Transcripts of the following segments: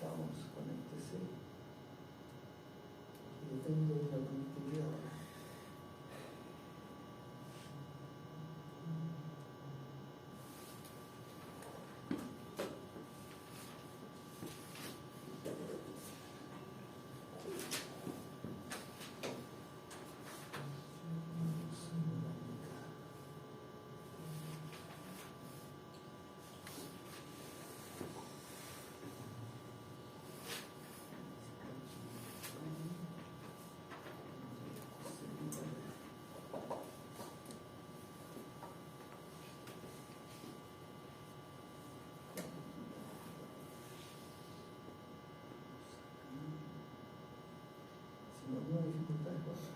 Vamos, conéctese. Yo tengo una conectividad ahora. Alguna dificultad es cosa.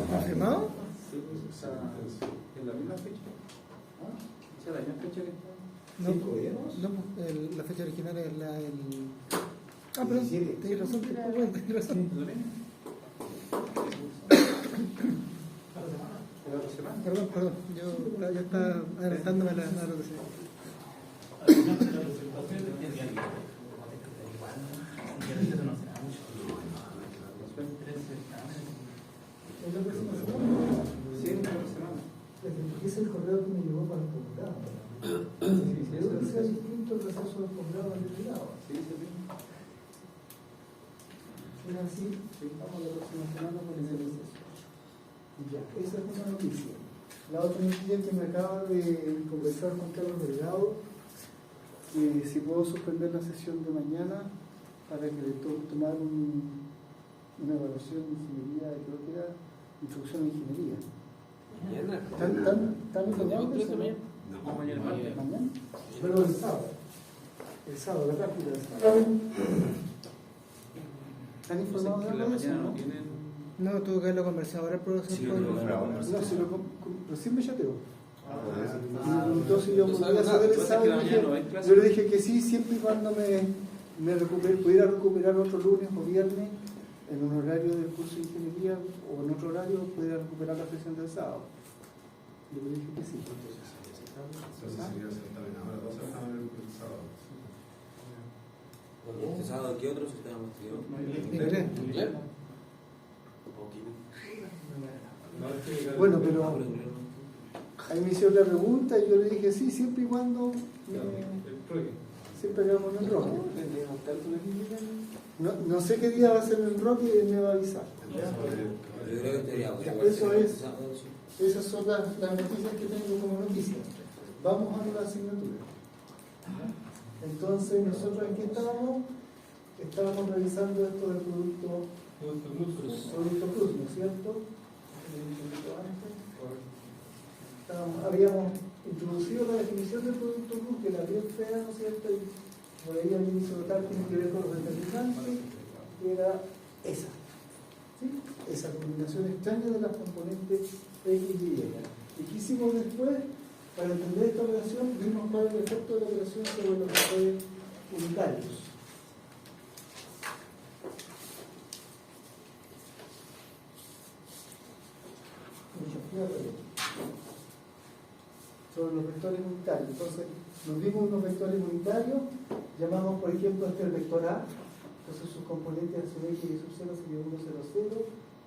¿Confirmado? Sí, o sea, ¿es la misma fecha? ¿Es la misma fecha que está? No, no, la fecha original es la del... Ah, pero tenés razón, tenés razón. ¿Es la misma? ¿La otra semana? Perdón, yo estaba adelantándome a la rotación. ¿Es la próxima semana? Sí, es la próxima semana. Porque es el correo que me llegó para el posgrado. Creo que sea distinto el proceso del posgrado al delegado. Sí, es el mismo. ¿Es así? Sí, vamos la próxima semana con ese proceso. Ya, esa es una noticia. La otra noticia que me acaba de conversar con Carlos Delgado, que si puedo suspender la sesión de mañana para que le tomar una evaluación de ingeniería, creo que era introducción a ingeniería. ¿Están informados? No, mañana martes. ¿Mañana? Pero el sábado. El sábado, la práctica del sábado. ¿Están informados de la algo de eso? mañana ¿No? no tienen... No, tuvo que haberlo conversado ahora el profesor. Sí, con- No, si recién me chateó. Y me preguntó si yo No podía sabe saber el nada, sábado. lo que pasa es que la mañana no hay clase. Yo le dije que sí, siempre y cuando me pudiera recuperar otro lunes o viernes en un horario del curso de ingeniería o en otro horario pudiera recuperar la sesión del sábado. Yo le dije que sí. Entonces sería certamen ahora, 2 certámenes el sábado. ¿Este sábado qué otro certamen estudió? Inglés. ¿Inglés? Bueno, pero ahí me hicieron la pregunta y yo le dije sí, siempre y cuando siempre hagamos el enroque. No sé qué día va a ser el enroque, él me va a avisar. Yo creo que estaría bueno. Eso es. Esas son las noticias que tengo como noticias. Vamos a la asignatura. Entonces, nosotros en qué estábamos? Estábamos revisando esto del producto cruz, ¿no es cierto? Habíamos introducido la definición del producto cruz, que la bien fea, ¿no es cierto? Y por ahí alguien hizo notar que tiene que ver con los determinantes, que era esa. ¿Sí? Esa combinación extraña de las componentes X y Y. ¿Y qué hicimos después? Para entender esta operación, vimos cuál es el efecto de la operación sobre los vectores unitarios. Sobre los vectores unitarios. Entonces, nos dimos unos vectores unitarios, llamamos por ejemplo este el vector A, entonces sus componentes a su X y su 0 serían 1, 0, 0,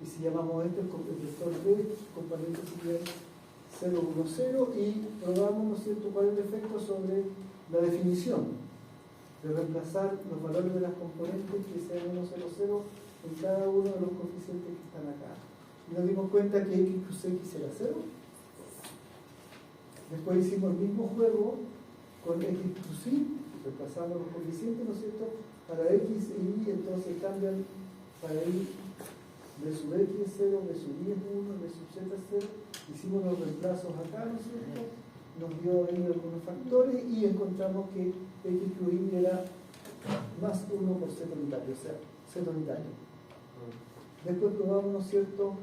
y si llamamos este el vector B, sus componentes serían 0, 1, 0, y probamos, ¿no es cierto?, cuál es el efecto sobre la definición de reemplazar los valores de las componentes que sean 1, 0, 0 en cada uno de los coeficientes que están acá. Y nos dimos cuenta que X plus X era 0. Después hicimos el mismo juego con X plus Y, reemplazando los coeficientes, ¿no es cierto?, para X e Y, entonces cambian para Y B sub X es 0, B sub Y es 1, B sub Z es 0. Hicimos los reemplazos acá, ¿no es cierto? Nos dio ahí algunos factores y encontramos que X plus Y era más 1 por Z unitario, o sea, Z unitario. Después probamos, ¿no es cierto?,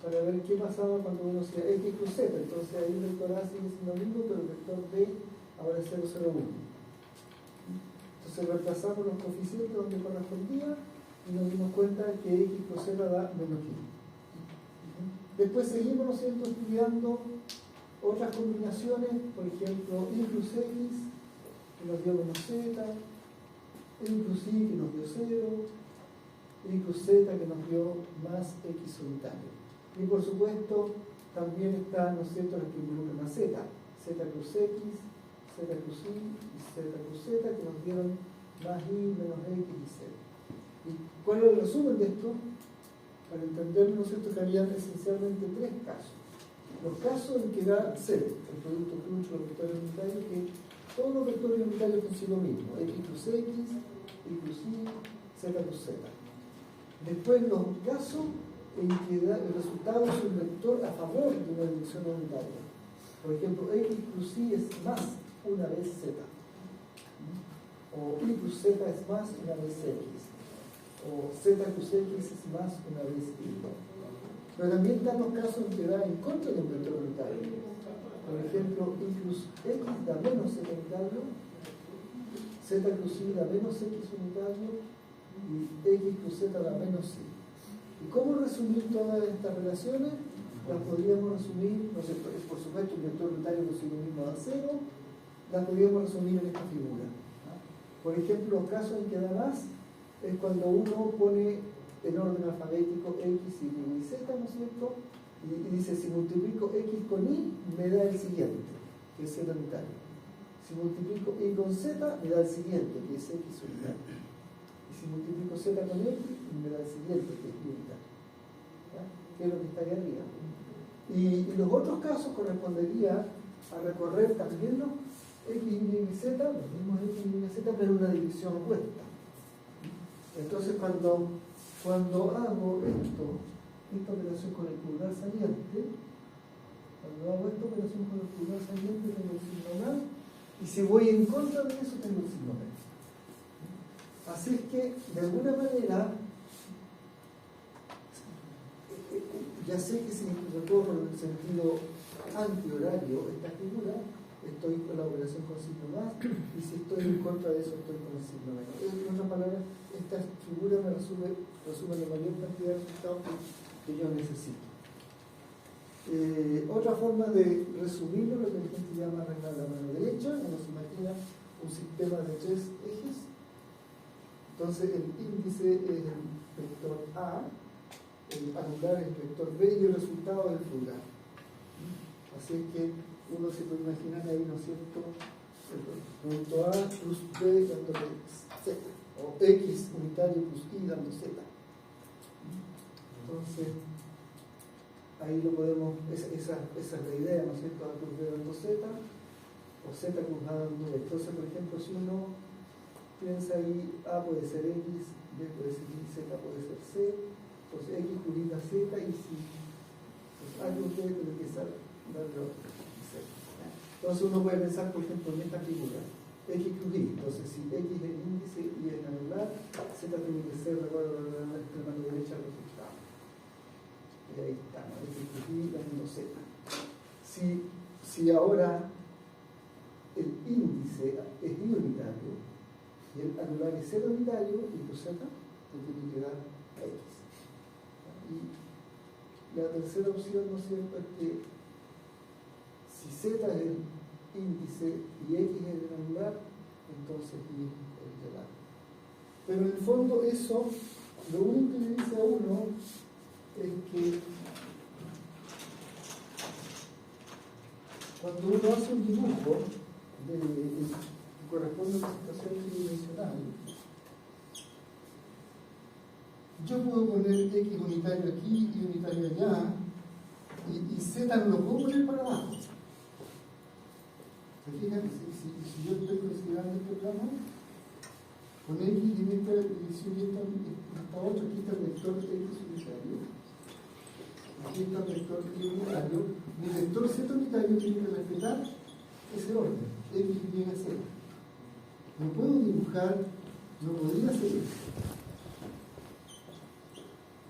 para ver qué pasaba cuando uno hacía X plus Z. Entonces ahí el vector A sigue siendo lo mismo, pero el vector B ahora es 0, 0, 1. Entonces reemplazamos los coeficientes donde correspondía y nos dimos cuenta que X plus Z da menos Y. Después seguimos, ¿no es cierto?, estudiando otras combinaciones, por ejemplo, Y plus X, que nos dio menos Z, Y plus Y, que nos dio 0, Y plus Z, que nos dio más X unitario. Y por supuesto, también están, ¿no es cierto?, los que involucran a Z, Z plus X, Z plus Y y Z plus Z, que nos dieron más Y menos X y Z. ¿Y cuál es el resumen de esto? Para entenderlo, ¿no es cierto?, que habían esencialmente 3 casos. Los casos en que da 0, el producto cruz, los vectores unitarios, que todos los vectores unitarios consiguen lo mismo, X plus X, Y plus Y, Z plus Z. Después los casos en que el resultado es un vector a favor de una dirección unitaria. Por ejemplo, X plus Y es más una vez Z. O Y plus Z es más una vez X. O Z plus X es más una vez Y. Pero también están los casos en que da en contra de un vector unitario. Por ejemplo, Y plus X da menos Z unitario, Z plus Y da menos X unitario y X plus Z da menos Y. ¿Y cómo resumir todas estas relaciones? Las podríamos resumir, no sé, por supuesto, el vector unitario consigo mismo da 0, las podríamos resumir en esta figura. Por ejemplo, los casos en que da más es cuando uno pone en orden alfabético X, Y y Z, ¿no es cierto? Y dice, si multiplico X con Y, me da el siguiente, que es Z unitario. Si multiplico Y con Z, me da el siguiente, que es X unitario. Si multiplico Z con X, me da el siguiente, que es Y unitario. Que es lo que está ahí arriba. Y los otros casos correspondería a recorrer también los X, Y y Z, los mismos X, Y y Z, pero en una dirección opuesta. Entonces, cuando hago esta operación con el pulgar saliente, cuando hago esta operación con el pulgar saliente, tengo el signo mal, y si voy en contra de eso, tengo el signo menos. Así es que, de alguna manera, ya sé que si recorro en el sentido antihorario esta figura, estoy con la operación con signo más, y si estoy en contra de eso, estoy con el signo menos. En otras palabras, esta figura me resume la mayor cantidad de resultados que yo necesito. Otra forma de resumirlo, lo que la gente llama regla de la mano derecha, uno se imagina un sistema de 3 ejes. Entonces el índice es el vector A, el anular es el vector B y el resultado es el plural. Así es que uno se puede imaginar ahí, ¿no es cierto?, el producto A plus B dándole Z, o X unitario plus Y dando Z. Entonces, ahí lo podemos, esa es la idea, ¿no es cierto?, A plus B dando Z, o Z plus A dando B. Entonces, por ejemplo, si uno piensa ahí, A puede ser X, B puede ser Y, Z puede ser C, entonces X plus Y da Z, y si pues, A plus B tiene que ser darle Z. Entonces uno puede pensar, por ejemplo, en esta figura, X plus Y. Entonces, si X es el índice y es el anular, Z tiene que ser, recuerdo, la mano derecha del resultado. Y ahí está, ¿no? X plus Y dando Z. Si ahora el índice es Y unitario y el anular es Z unitario, y tu Z te tiene que dar X. Y la tercera opción, ¿no es cierto?, es que si Z es el índice y X es el anular, entonces Y es el literal. Pero en el fondo eso, lo único que le dice a uno es que cuando uno hace un dibujo que corresponde a una situación tridimensional, yo puedo poner X unitario aquí y unitario allá, y Z no lo puedo poner para abajo. ¿Se fijan? Si yo estoy considerando este plano, con X y esta división y esta 8, aquí está el vector X unitario, aquí está el vector Y unitario, mi vector Z unitario tiene que respetar ese orden, X, Y, Z. No puedo dibujar, no podría hacer eso,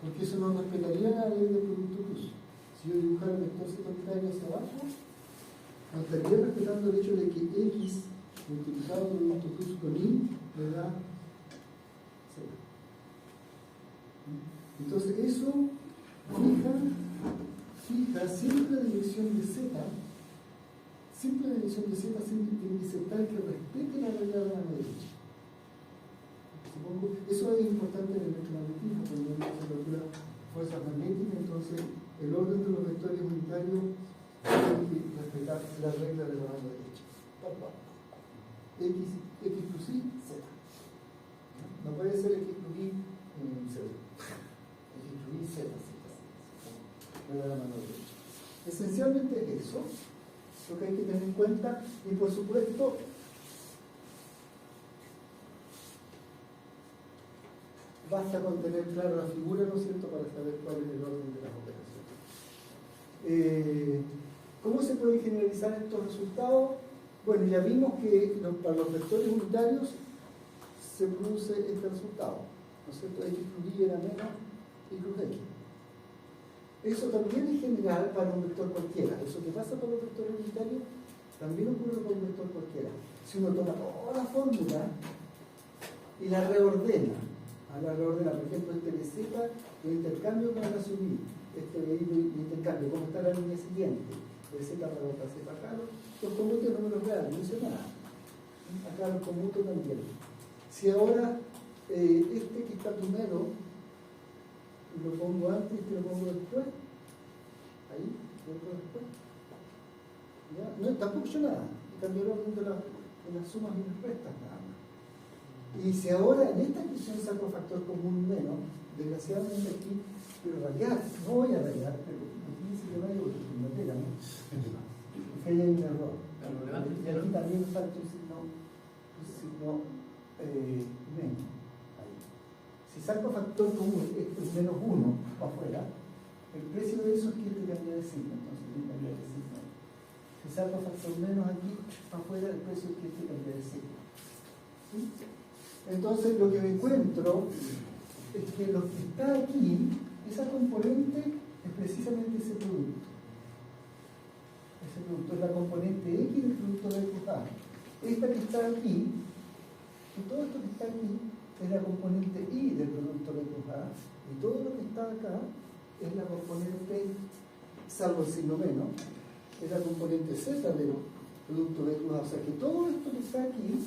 porque eso no respetaría la ley del producto cruz. Si yo dibujara el vector Z unitario hacia abajo, no estaría respetando el hecho de que X multiplicado por producto cruz con Y me da Z. Entonces eso fija siempre la dirección de Z, siempre la dirección de Z siempre tiene que ser tal que respete la regla de la mano derecha. Eso es importante en el electromagnetismo, cuando uno se calcula fuerzas magnéticas, entonces el orden de los vectores unitarios tiene que respetar la regla de la mano derecha. X plus Y, Z. No puede ser X plus Y, Z. X plus Y, Z, regla de la mano derecha. Esencialmente eso, lo que hay que tener en cuenta, y por supuesto, basta con tener clara la figura, ¿no es cierto?, para saber cuál es el orden de las operaciones. ¿Cómo se pueden generalizar estos resultados? Bueno, ya vimos que para los vectores unitarios se produce este resultado, ¿no es cierto? X plus Y era menos Y plus X. Eso también es general para un vector cualquiera. Eso que pasa para los vectores unitarios también ocurre para un vector cualquiera. Si uno toma toda la fórmula y la reordena, por ejemplo, este de Z, el intercambio con la subida, este de intercambio, como está la línea siguiente, de Z para otra Z acá, los conmutos no me los reales, no hice nada. Acá los conmutos también. Si ahora este que está primero lo pongo antes y este lo pongo después, ahí, lo pongo después. ¿Ya? No, tampoco he hecho nada, cambió el orden de las sumas y las restas nada más. Y si ahora en esta ecuación saco factor común menos, desgraciadamente aquí quiero rayar, no voy a rayar, pero imagínense que rayo porque me pega, ¿no? Porque ahí hay un error. Y aquí también falta un signo menos. Ahí. Si saco factor común, esto es menos 1 para afuera, el precio de eso es que este cambia de signo, entonces tiene que cambiar de signo. Si saco factor menos aquí para afuera, el precio es que este cambia de signo. ¿Sí? Entonces lo que me encuentro es que lo que está aquí, esa componente es precisamente ese producto. Ese producto es la componente X del producto de A. Esta que está aquí, y todo esto que está aquí, es la componente I del producto B plus A, y todo lo que está acá es la componente, salvo el signo menos, es la componente Z del producto B plus A. O sea que todo esto que está aquí,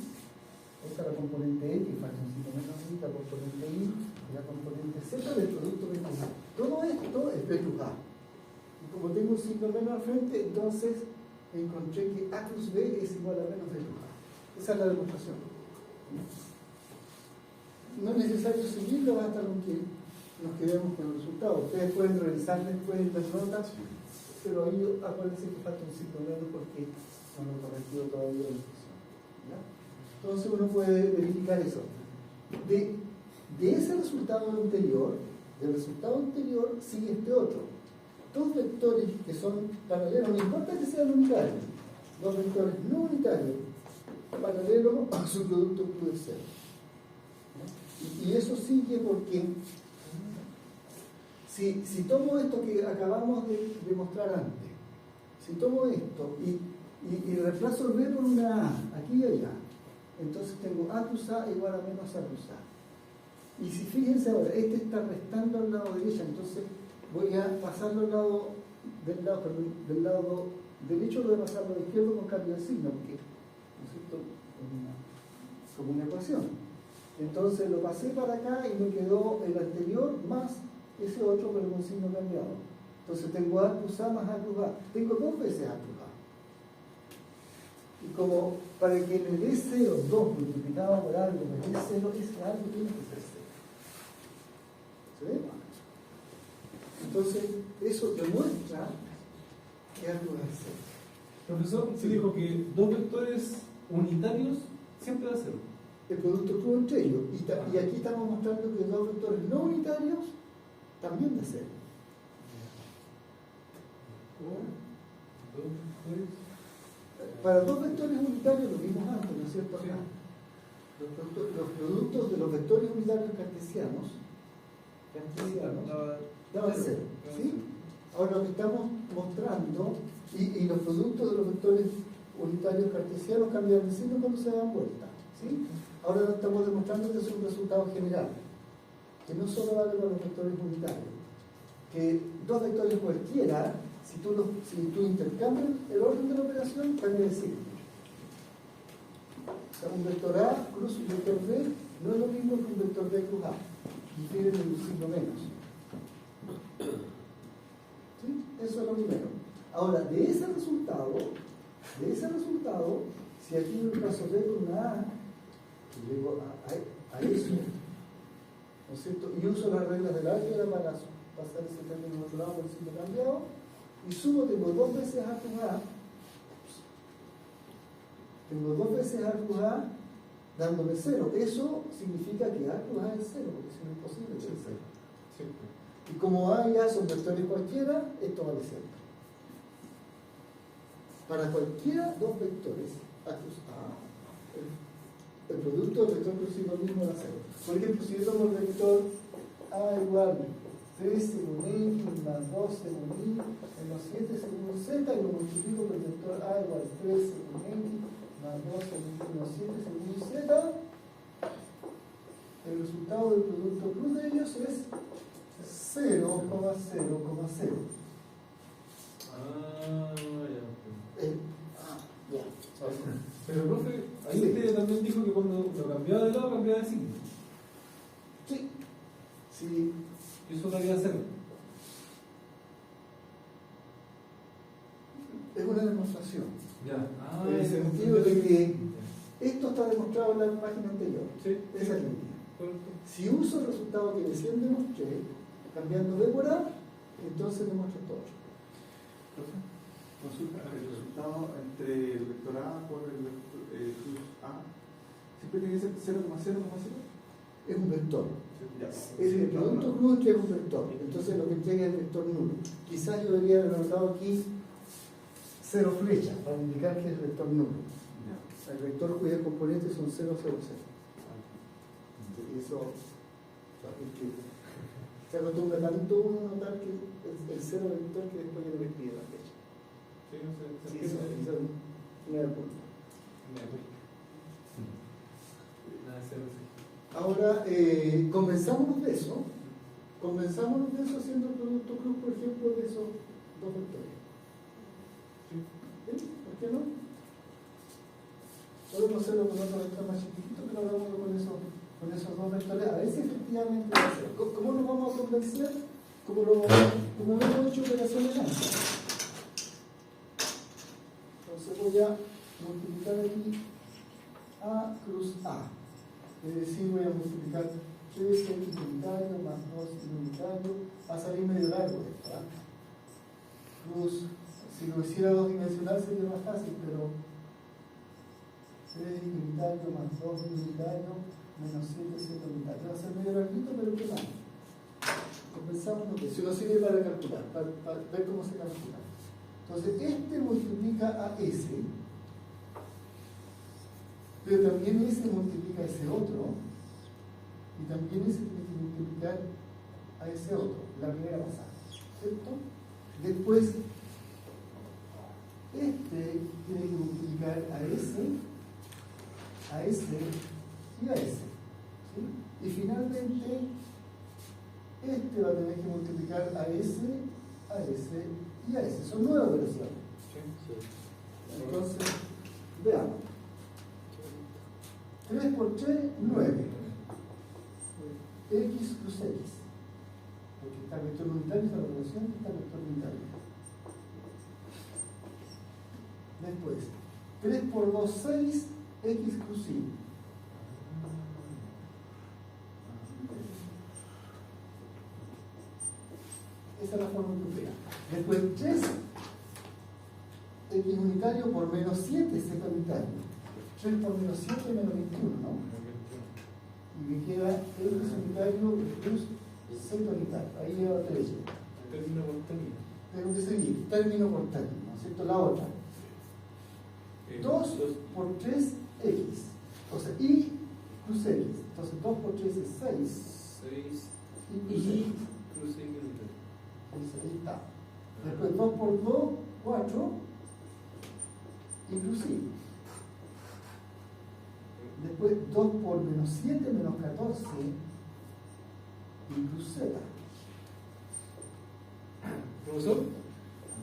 esta es la componente X, falta un signo menos I, la componente I, y la componente Z del producto B plus A. Todo esto es B plus A. Y como tengo un signo menos al frente, entonces encontré que A plus B es igual a menos B plus A. Esa es la demostración. No es necesario seguirlo hasta que nos quedemos con el resultado. Ustedes pueden revisar después las notas, pero ahí acuérdense que falta un signo menos porque no lo he corregido todavía la instrucción. ¿Ya? Entonces uno puede verificar eso. De ese resultado anterior, del resultado anterior sigue este otro. Dos vectores que son paralelos, no importa que sean unitarios, dos vectores no unitarios, paralelos a su producto Q de cero. Y eso sigue porque si tomo esto que acabamos de demostrar antes, si tomo esto y reemplazo el B por una A, aquí y allá, entonces tengo A plus A igual a menos A plus A. Y si fíjense ahora, este está restando al lado derecho, entonces voy a pasarlo al lado del lado derecho, lo voy a pasar al lado izquierdo con cambio de signo, porque, ¿no es cierto?, como una ecuación. Entonces lo pasé para acá y me quedó el anterior más ese otro, pero con signo cambiado. Entonces tengo A plus A más A plus A. Tengo dos veces A plus A. Y como para que me dé 0, 2 multiplicado por algo, me dé 0, ese algo tiene que ser 0. ¿Se ve? Entonces, eso demuestra que A plus A es 0. Profesor, se dijo que dos vectores unitarios siempre da cero. El producto Q entre ellos. Y aquí estamos mostrando que dos vectores no unitarios también da 0. Para dos vectores unitarios lo vimos antes, ¿no es cierto? Sí. Los productos de los vectores unitarios cartesianos daban 0. ¿Sí? Ahora lo que estamos mostrando, y los productos de los vectores unitarios cartesianos cambian de signo cuando se dan vuelta. ¿Sí? Ahora lo estamos demostrando que es un resultado general, que no solo vale para los vectores unitarios, que dos vectores cualquiera, si tú intercambias el orden de la operación, cambia de signo. O sea, un vector A cruz un vector B no es lo mismo que un vector B cruz A, difieren en un signo menos. ¿Sí? Eso es lo primero. Ahora, de ese resultado, si aquí yo paso B con una A, y llego a eso, ¿no es cierto? Y uso las reglas del álgebra para pasar ese término al otro lado por el signo cambiado, y sumo, tengo dos veces A plus A, dándome 0. Eso significa que A plus A es 0, porque si no es imposible que sea 0. Sí. Y como A y A son vectores cualquiera, esto vale 0. Para cualquiera dos vectores, A plus A, el producto del vector consigo mismo da 0. Por ejemplo, si yo tomo el vector A igual 3 según X más 2 según Y menos 7 según Z, y lo multiplico por el vector A igual 3 según X más 2 según Y menos 7 según Z, el resultado del producto cruz de ellos es 0,0,0. Ya. Pero, profe, ahí usted también dijo que cuando lo cambiaba de lado, cambiaba de signo. Sí. Sí. Y eso daría cero. Es una demostración. Ya. En el sentido de que esto está demostrado en la página anterior. Sí. Esa línea. Correcto. Si uso el resultado que recién demostré, cambiando B por A, entonces demuestro todo. Consulta, el resultado entre el vector A por el vector cruz A, ¿siempre tiene que ser 0,0,0? Es un vector. Ya. El producto cruz es un vector. Entonces lo que entrega es el vector nulo. Quizás yo debería haber anotado aquí 0 flechas para indicar que es el vector nulo. Ya. El vector cuyos componentes son 0, 0, 0. Y eso es que se acostumbra tanto uno a notar que el 0 vector que después yo le escribe la flecha. Sí, no sé. Sí, eso me da culpa. Nada de cero, sí. Ahora, convenzámonos de eso. Convenzámonos de eso haciendo el producto cruz, por ejemplo, de esos dos vectores. ¿Sí? ¿Por qué no? Podemos hacerlo con otro vector más chiquitito, pero hagámoslo con esos dos vectores. A ver si efectivamente va a ser. ¿Cómo nos vamos a convencer? Como hemos hecho operaciones antes. Entonces voy a multiplicar aquí A cruz A. Es decir, voy a multiplicar 3x unitario más 2 unitario. Va a salir medio largo esto, ¿eh? Cruz, si lo hiciera dos dimensional sería más fácil, pero 3 unitario más 2 unitario menos 7 unitario. Va a ser medio larguito, pero ¿qué más? Compensamos lo que si no sirve para calcular, para ver cómo se calcula. Entonces, este multiplica a S, pero también ese multiplica a ese otro, y también ese tiene que multiplicar a ese otro, la primera pasada, ¿cierto? Después, este tiene que multiplicar a ese y a ese, ¿sí? Y finalmente, este va a tener que multiplicar a ese y a ese. Son 9 operaciones. Entonces, veamos. 3 por 3, 9. X plus X. Porque está el vector unitario, está la operación, está el vector unitario. Después, 3 por 2, 6. X plus Y. Esa es la forma europea. Después 3 X unitario por menos 7 Z unitario. 3 por menos 7 menos 21, ¿no? Y me queda X unitario plus Z unitario. Ahí lleva 3. Término por término. Tengo que seguir, término por término, ¿no es cierto? La otra. 2 por 3 X. O sea, Y plus X. Entonces 2 por 3 es 6. 6 Y plus y X. plus X unitario. Entonces, ahí está. Después 2 por 2, 4. Inclusive. Después 2 por menos 7 menos 14. Inclus Z. Profesor,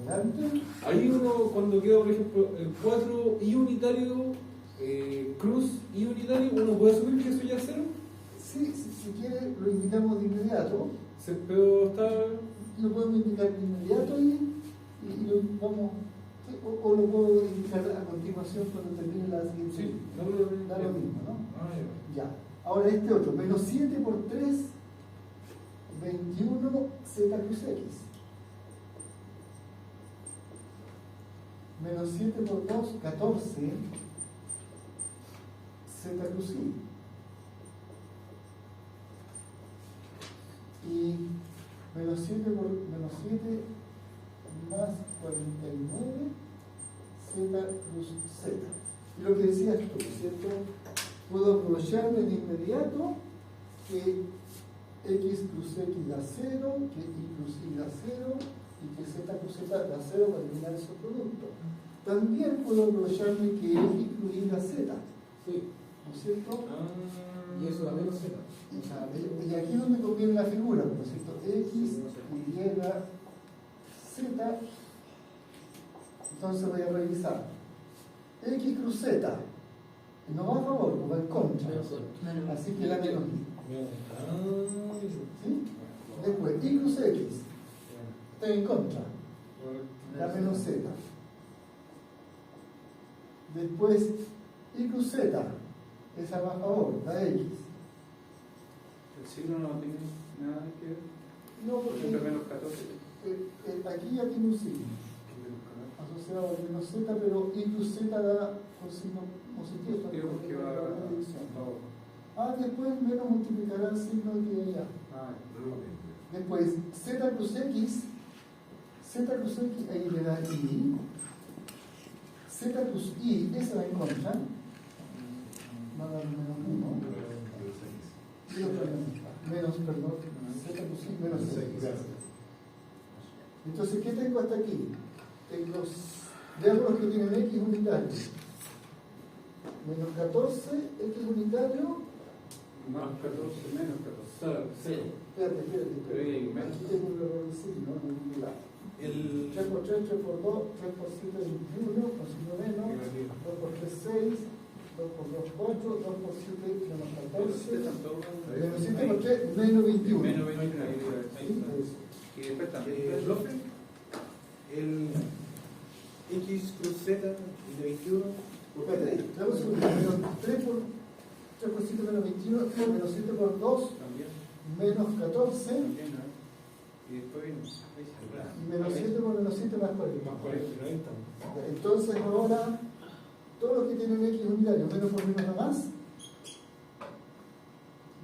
Adelante. ahí uno cuando queda, por ejemplo, el 4 y unitario, cruz y unitario, uno puede asumir que eso ya es 0. Sí, si quiere, lo indicamos de inmediato. Pero está. Lo podemos indicar de inmediato y lo vamos. O lo puedo indicar a continuación cuando termine la siguiente. Sí, Da lo mismo, ¿no? Ah, Ya. Ahora este otro, menos 7 por 3, 21 Z plus X. Menos 7 por 2, 14 Z plus Y. Y menos 7 por menos 7 más 49 Z plus Z. Y lo que decías tú, ¿cierto? Puedo aprovecharme de inmediato que X plus X da 0, que Y plus Y da 0 y que Z plus Z da 0 para eliminar esos productos. También puedo aprovecharme que X plus Y da Z. Sí. ¿No es cierto? Y eso da menos Z. O sea, y aquí es donde conviene la figura, ¿no es cierto? X, Y, Z. Entonces voy a revisar. X cruz Z. No va a favor, no va en contra. Así que la menos Y. ¿Sí? Después, Y cruz X. Está en contra. La menos Z. Después, Y cruz Z. Esa va a favor, la X. El signo no tiene nada que ver. No, porque Entre menos 14. aquí ya tiene un signo asociado al menos Z, pero Y plus Z da por signo positivo. Porque va a la división. favor. Después menos multiplicará el signo que ya. Después Z plus X, ahí le da Y. Z plus Y, esa va en contra. Va a dar menos 1. Y otra menos, perdón, Z plus Y menos X. Entonces, ¿qué tengo hasta aquí? Tengo diálogos que tienen X unitario. Menos 14, X unitario, Más 14 menos 14. Cero. Espérate. Pero hay menos. Aquí tengo un error de signo en un lado. El 3 por 3, 3 por 2, 3 por 7, 21, con signo menos, 2 por 3, 6, 2 por 2, 4, 2 por 7, menos 14, menos 7 por 3, menos 21. Menos 21. Sí, eso. Y después también. Profe, el X cruz Z de 21. Espérate, dame un segundo. Menos 3 por 7 menos 21, menos 7 por 2, También. menos 14, También, ¿no? Y después viene. y menos 7 por menos 7 más 40. Más 40, 90. Entonces ahora, todos los que tienen X unitario, menos por menos da más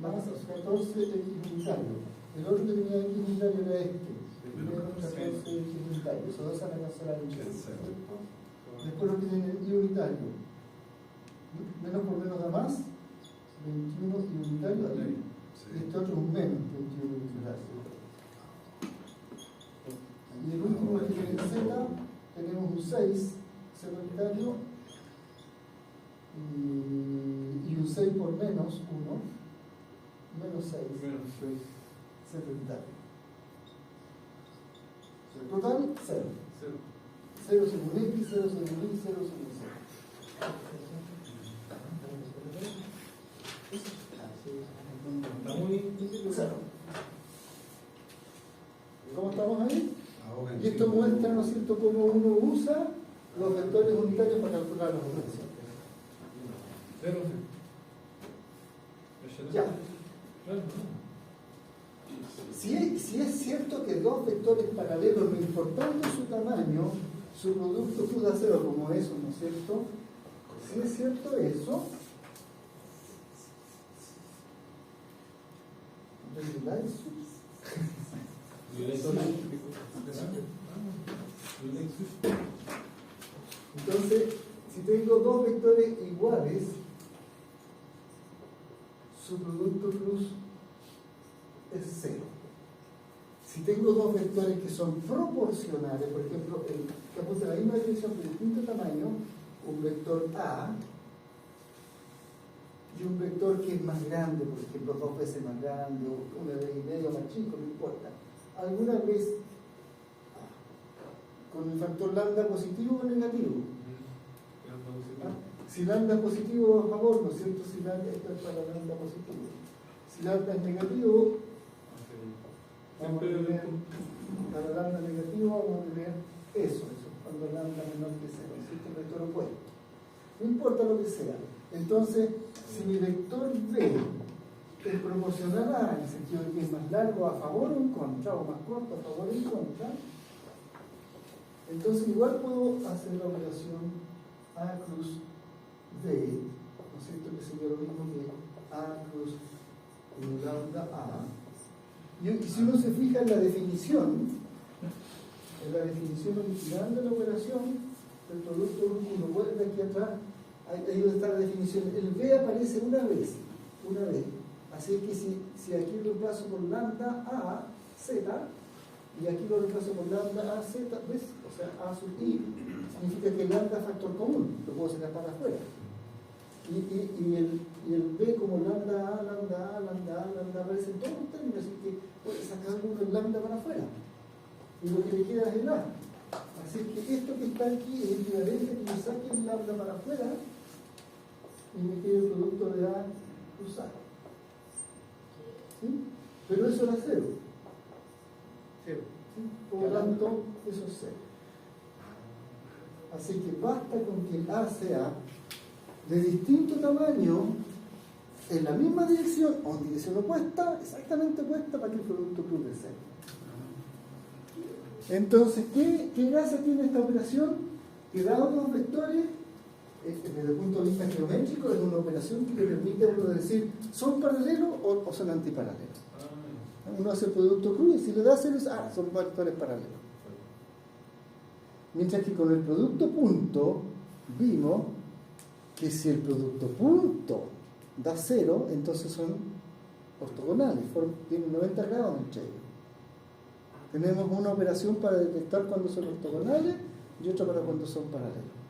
14 X unitario. El otro que tenía X unitario era este, menos 14 X unitario. Esos dos se van a cancelar en Después lo que tiene Y unitario, menos por menos da más 21 Y unitario ahí. Y este otro es un menos 21 Y unitario. Y el último que tiene Z, tenemos un 6 Z unitario y un 6 por menos 1, menos 6 Z unitario. Total, 0. 0 según X, 0 según Y, 0 según Z. Está muy. 0. ¿Cómo estamos ahí? Y esto muestra, ¿no es cierto?, cómo uno usa los vectores unitarios para calcular las operaciones. Cero. Ya. Si es cierto que dos vectores paralelos, no importando su tamaño, su producto Q da cero como eso, ¿no es cierto? Si es cierto eso, entonces, si tengo dos vectores iguales, su producto cruz es cero. Si tengo dos vectores que son proporcionales, por ejemplo, que apuntan a la misma dirección de distinto tamaño, un vector A y un vector que es más grande, por ejemplo, 2 veces más grande, o 1,5 veces más chico, no importa. Alguna vez con el factor lambda positivo o negativo. Si lambda es positivo, a favor, ¿no es cierto? Si lambda, esto es para lambda positivo. Si lambda es negativo, vamos a tener para lambda negativo, vamos a tener eso, cuando lambda menor que 0, ¿no es cierto? El vector opuesto. No importa lo que sea. Entonces, si mi vector B es proporcional a, en el sentido de que es más largo a favor o en contra, o más corto a favor o en contra, entonces igual puedo hacer la operación A cruz D, ¿no es cierto? Que sería lo mismo que A cruz lambda A. Y si uno se fija en la definición original de la operación, el producto uno vuelve aquí atrás, ahí donde está la definición, el B aparece una vez. Así que si aquí lo reemplazo por lambda A, Z, y aquí lo reemplazo por lambda A, Z, ¿ves? O sea, A sub I, significa que lambda es factor común, lo puedo sacar para afuera. Y el B como lambda A, aparece en todos los términos, así que puede sacar uno el lambda para afuera. Y lo que le queda es el A. Así que esto que está aquí es equivalente a que yo saque el lambda para afuera y me quede el producto de A plus A. ¿Sí? Pero eso era cero. ¿Sí? Por lo tanto, eso es cero. Así que basta con que el A sea de distinto tamaño, en la misma dirección o en dirección opuesta, exactamente opuesta, para que el producto cruz de cero. Entonces, ¿qué gracia tiene esta operación? Que dado dos vectores, desde el punto de vista geométrico, es una operación que le permite a uno decir, ¿son paralelos o son antiparalelos? Uno hace el producto cruz y si le da cero, son vectores paralelos. Mientras que con el producto punto, vimos que si el producto punto da cero, entonces son ortogonales, tienen 90 grados entre ellos. Tenemos una operación para detectar cuando son ortogonales y otra para cuando son paralelos.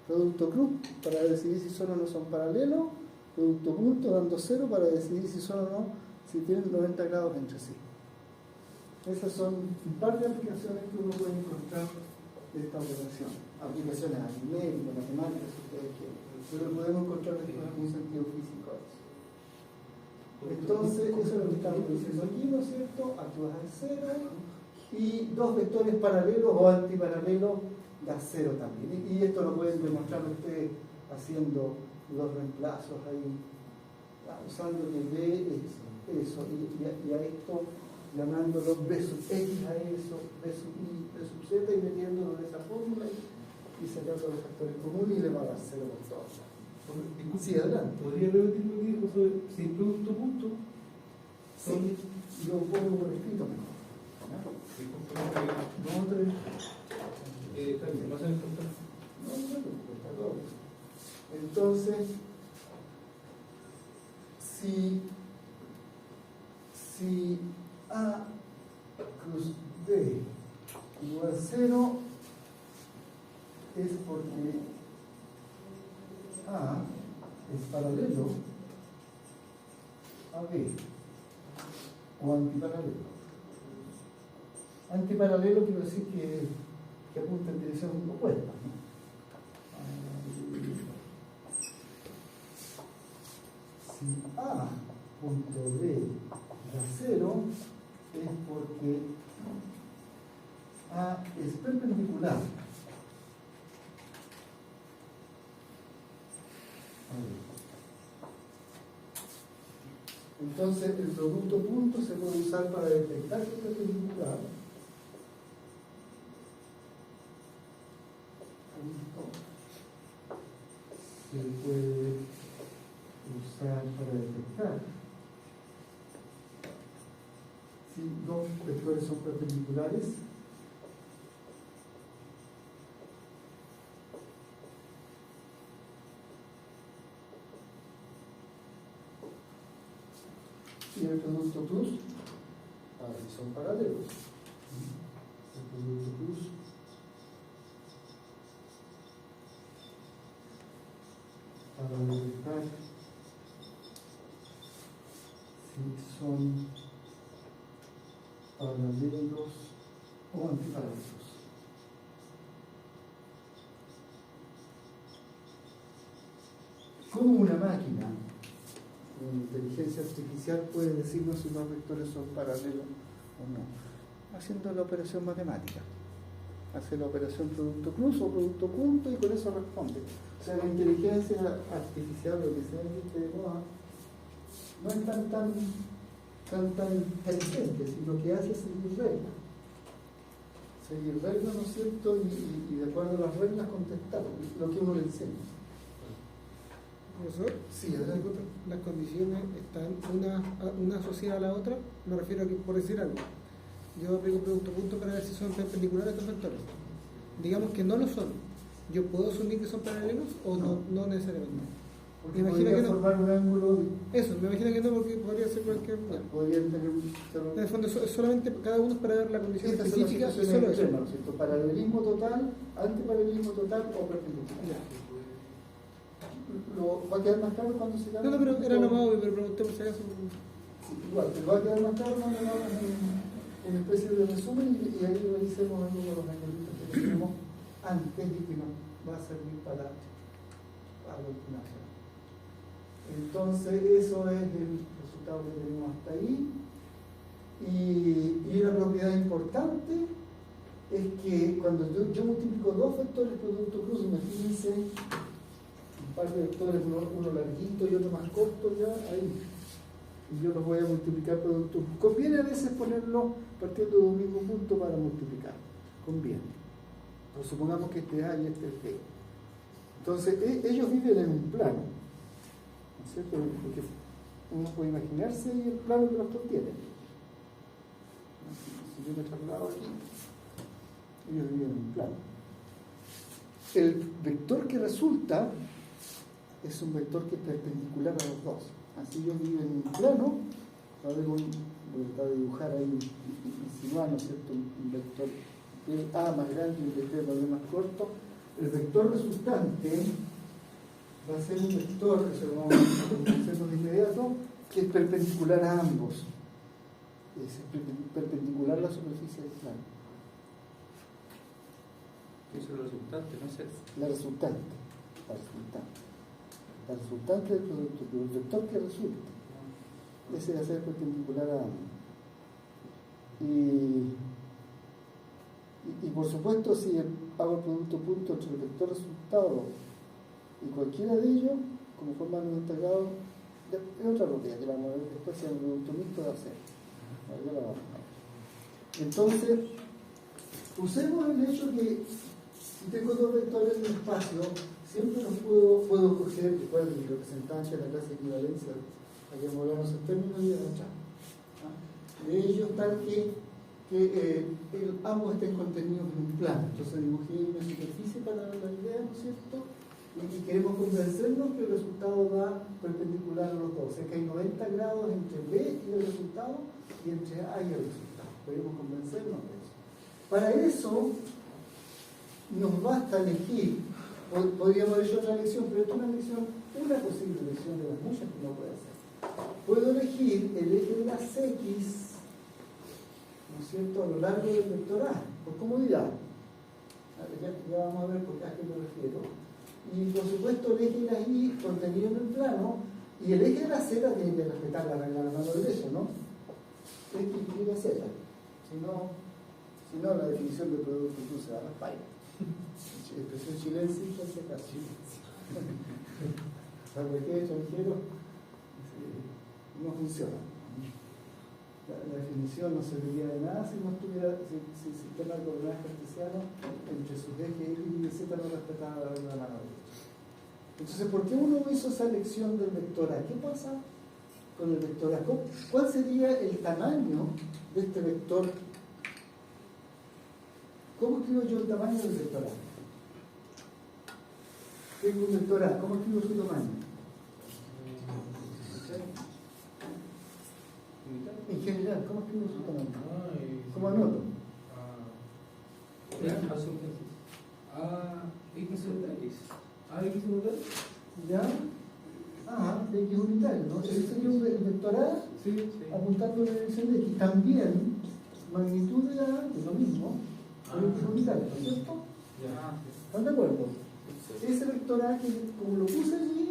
Producto cruz para decidir si son o no son paralelos, producto punto, dando 0 para decidir si son o no, si tienen 90 grados entre sí. Esas son un par de aplicaciones que uno puede encontrar de esta operación. Aplicaciones aritméticas, matemáticas, si ustedes quieren. Pero podemos encontrar en un sentido físico a eso. Entonces, eso es lo que estamos diciendo aquí, ¿no es cierto? Actúas en 0 y dos vectores paralelos o antiparalelos da 0 también. Y esto lo pueden demostrar ustedes haciendo los reemplazos ahí, usando que B es eso, y a esto llamándolo B sub X a eso, B sub Y, B sub Z, y metiéndolo en esa fórmula y sacando los factores comunes y le va a dar 0 por todos. Disculpe, Sí, adelante. ¿Podría repetir lo que dijo sobre si el producto punto? Sí, lo pongo por escrito mejor. Disculpe, No, pero... está bien, no se me importa. No, está todo. Entonces, si A cruz B igual 0, es porque A es paralelo a B o antiparalelo. Antiparalelo quiero decir que apunta en dirección opuesta, ¿no? Si A punto B da 0, es porque A es perpendicular a B. Entonces, el producto punto se puede usar para detectar que es perpendicular. Se puede usar para detectar si dos vectores son perpendiculares. Y el producto plus, a ver si son paralelos. El producto plus para detectar si son paralelos o antiparalelos. Como una máquina con inteligencia artificial puede decirnos si los vectores son paralelos o no, haciendo la operación matemática. Hace la operación producto cruz o producto punto y con eso responde. O sea, la inteligencia artificial, lo que sea que de moda, no es tan inteligente, sino lo que hace es seguir reglas. Seguir reglas, ¿no es cierto? Y de acuerdo a las reglas contestar lo que uno le enseña. Profesor, Sí, adelante. las condiciones están una asociada a la otra. Me refiero a que, por decir algo, yo aplico producto punto para ver si son perpendiculares estos vectores. Digamos que no lo son. ¿Yo puedo asumir que son paralelos o no necesariamente? Porque Me imagino podría que no. formar un ángulo. Eso, me imagino que no, porque podría ser cualquier. Ya. Podrían tener En el fondo, es solamente cada uno es para ver la condición estas son las específica y situaciones solo eso. extremas, ¿no es cierto? Paralelismo total, antiparalelismo total o perpendicular. Ya. ¿Va a quedar más claro cuando se No, pero era nomás obvio, pero pregunté por si acaso. Sí, igual, pero va a quedar más claro cuando hagamos una especie de resumen y ahí revisemos algo de los algoritmos que tenemos antes y que nos va a servir para la continuación. Entonces, eso es el resultado que tenemos hasta ahí. Y una propiedad importante es que cuando yo multiplico dos vectores producto cruz, imagínense un par de vectores, uno larguito y otro más corto, ya ahí. Y yo los voy a multiplicar producto. Conviene a veces ponerlo partiendo de un mismo punto para multiplicar. Conviene. Pero supongamos que este A y este es B. Entonces, ellos viven en un plano. ¿No es cierto? Porque uno puede imaginarse el plano que los contiene. Si yo me traslado aquí, ellos viven en un plano. El vector que resulta es un vector que es perpendicular a los dos. Así ellos viven en un plano. Voy a dibujar ahí, insinuar, ¿no es cierto? Un vector A más grande y un vector B más corto. El vector resultante va a ser un vector, eso lo vamos a conocer de inmediato, que es perpendicular a ambos. Es perpendicular a la superficie del plano. Eso es lo resultante, no es el. La resultante del producto, pero el vector que resulte, ese va a ser perpendicular a ambos. Y por supuesto, si hago el producto punto entre el vector resultado y cualquiera de ellos, como forma de 90 grados, es otra propiedad que la vamos a ver después, si el producto mixto va a ser. Ya la vamos a ver. Entonces, usemos el hecho que si tengo dos vectores en el espacio, siempre los puedo coger, recuerden mi representante de la clase de equivalencia, habíamos hablado en términos y de atrás. De ellos tal que ambos estén contenidos en un plano. Entonces dibujé una superficie para la idea, ¿no es cierto? Y queremos convencernos que el resultado da perpendicular a los dos. O sea que hay 90 grados entre B y el resultado y entre A y el resultado. Queremos convencernos de eso. Para eso nos basta elegir, podríamos haber hecho otra elección, pero esta es una posible elección de las muchas que uno puede hacer. Puedo elegir el eje de las X, ¿no es cierto?, a lo largo del vector A, por comodidad. Ya vamos a ver a qué me refiero. Y por supuesto el eje de las Y contenido en el plano, y el eje de la Z tiene que respetar la regla de la mano derecha, ¿no? X, Y, Z. Si no, la definición del producto incluso se va a las pailas. Expresión chilense y por si acaso. Para cualquier extranjero no funciona. La definición no serviría de nada si no estuviera, si el sistema de coordenadas cartesiano entre sus ejes X y Z no respetara la regla de la mano derecha. Entonces, ¿por qué uno hizo esa elección del vector A? ¿Qué pasa con el vector A? ¿Cuál sería el tamaño de este vector? ¿Cómo escribo yo el tamaño del vector A? Tengo un vector A, ¿cómo escribo su tamaño? En general, ¿cómo escribo su tamaño? ¿Cómo anoto? X unitario. ¿Ya? X unitario, ¿no? Ese sería el vector A, Sí. apuntando en la dirección de X. También, magnitud de A, que es lo mismo, X unitario, ¿no es cierto? ¿Están de acuerdo? Ese vector A, que como lo puse allí,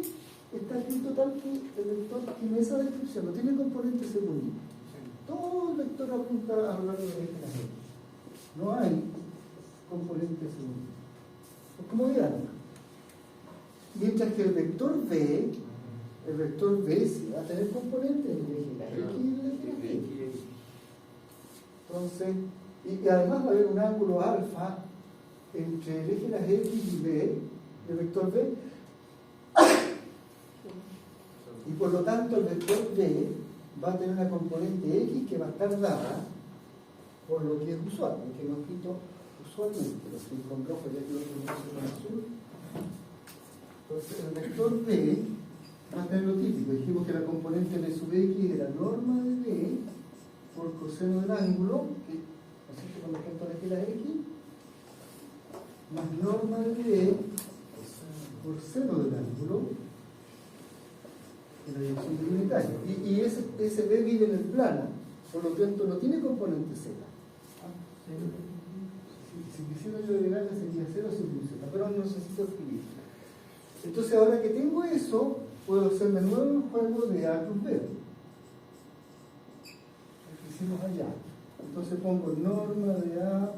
está escrito tal que el vector tiene esa descripción, no tiene componentes según Y. Todo el vector apunta a lo largo de la X. No hay componentes según Y. Por comodidad. Mientras que el vector B sí va a tener componentes en el eje de la X y el eje de la Y. Entonces, y además va a haber un ángulo alfa entre el eje de las X y B, el vector B, y por lo tanto el vector B va a tener una componente X que va a estar dada por lo que es usual, lo que hemos escrito usualmente, lo escribo con rojo ya que lo pronuncio con azul. Entonces el vector B va a tener lo típico, dijimos que la componente de sub X era norma de B por coseno del ángulo, que consiste con respecto a la eje de la X, más norma de B por seno del ángulo en la dirección del unitario. Y ese B vive en el plano, por lo tanto no tiene componente Z. Si quisiera yo agregarle sería 0 sin Z, pero no necesito escribir. Entonces ahora que tengo eso, puedo hacer de nuevo un juego de A plus B. Lo que hicimos allá. Entonces pongo norma de A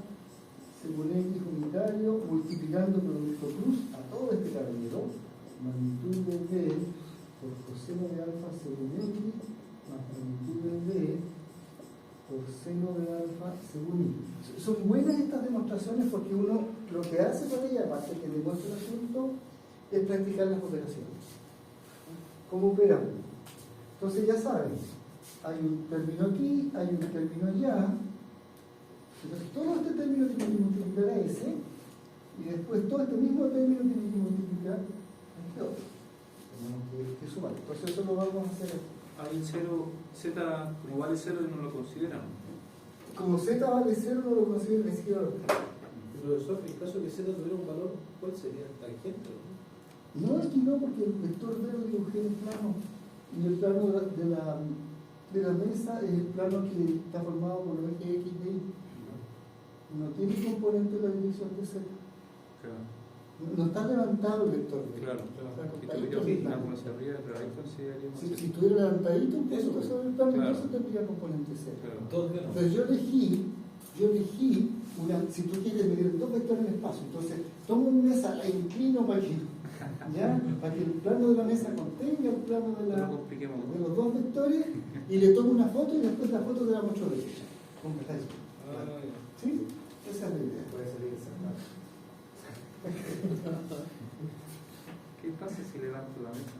según X unitario, multiplicando producto cruz a todo este caballero, magnitud de B por coseno de alfa según X, más magnitud de B por seno de alfa según Y. Son buenas estas demostraciones porque uno lo que hace con ella, aparte que demuestra el asunto, es practicar las operaciones. ¿Cómo operamos? Entonces ya saben, hay un término aquí, hay un término allá. Entonces todo este término tiene que multiplicar a ese, y después todo este mismo término tiene que multiplicar a este otro. Tenemos que sumar. Entonces eso lo vamos a hacer. Hay el 0, Z como vale 0 y no lo consideramos. Como Z vale 0, no lo considero ni siquiera. Profesor, en caso de que Z tuviera un valor, ¿cuál sería? ¿Tangente? ¿No? No, aquí no, porque el vector B lo dibujé en el plano. Y el plano de la mesa es el plano que está formado por los ejes X y Y. No tiene componente de la dirección de Z. Claro. No está levantado el vector B. Claro. Está Si acostadito tuviera en el plano. una hacia arriba, pero ahí consideraríamos. Si estuviera levantadito un poquito sobre el plano, Claro. entonces tendría componente Z. Claro. Entonces, no. Entonces yo elegí si tú quieres medir dos vectores en espacio, entonces tomo una mesa, la inclino para que, ¿ya? Para que el plano de la mesa contenga el plano de, No lo compliquemos. de los dos vectores y le tomo una foto y después la foto te la muestro derecha. ¿Comprendes? ¿Sí? Esa es la idea. Puede salir exactamente. ¿Qué pasa si levanto la mesa?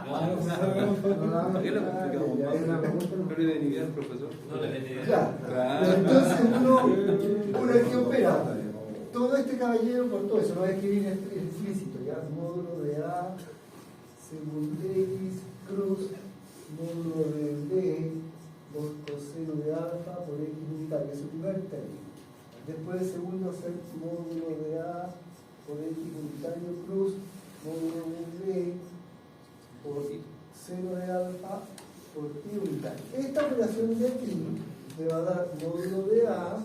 No, ¿Por qué lo complicamos ya, más? es una pregunta, ¿No le den idea al profesor? No le den idea. Claro. Claro. Entonces uno aquí opera. Todo este caballero por todo eso, lo voy a escribir explícito, ya, módulo de A, según X, cruz, módulo de B, por coseno de alfa por X unitario, es el primer término. Después el segundo hacer módulo de A por X unitario cruz, módulo de B por seno de alfa por Y unitario. Esta operación de aquí me va a dar módulo de A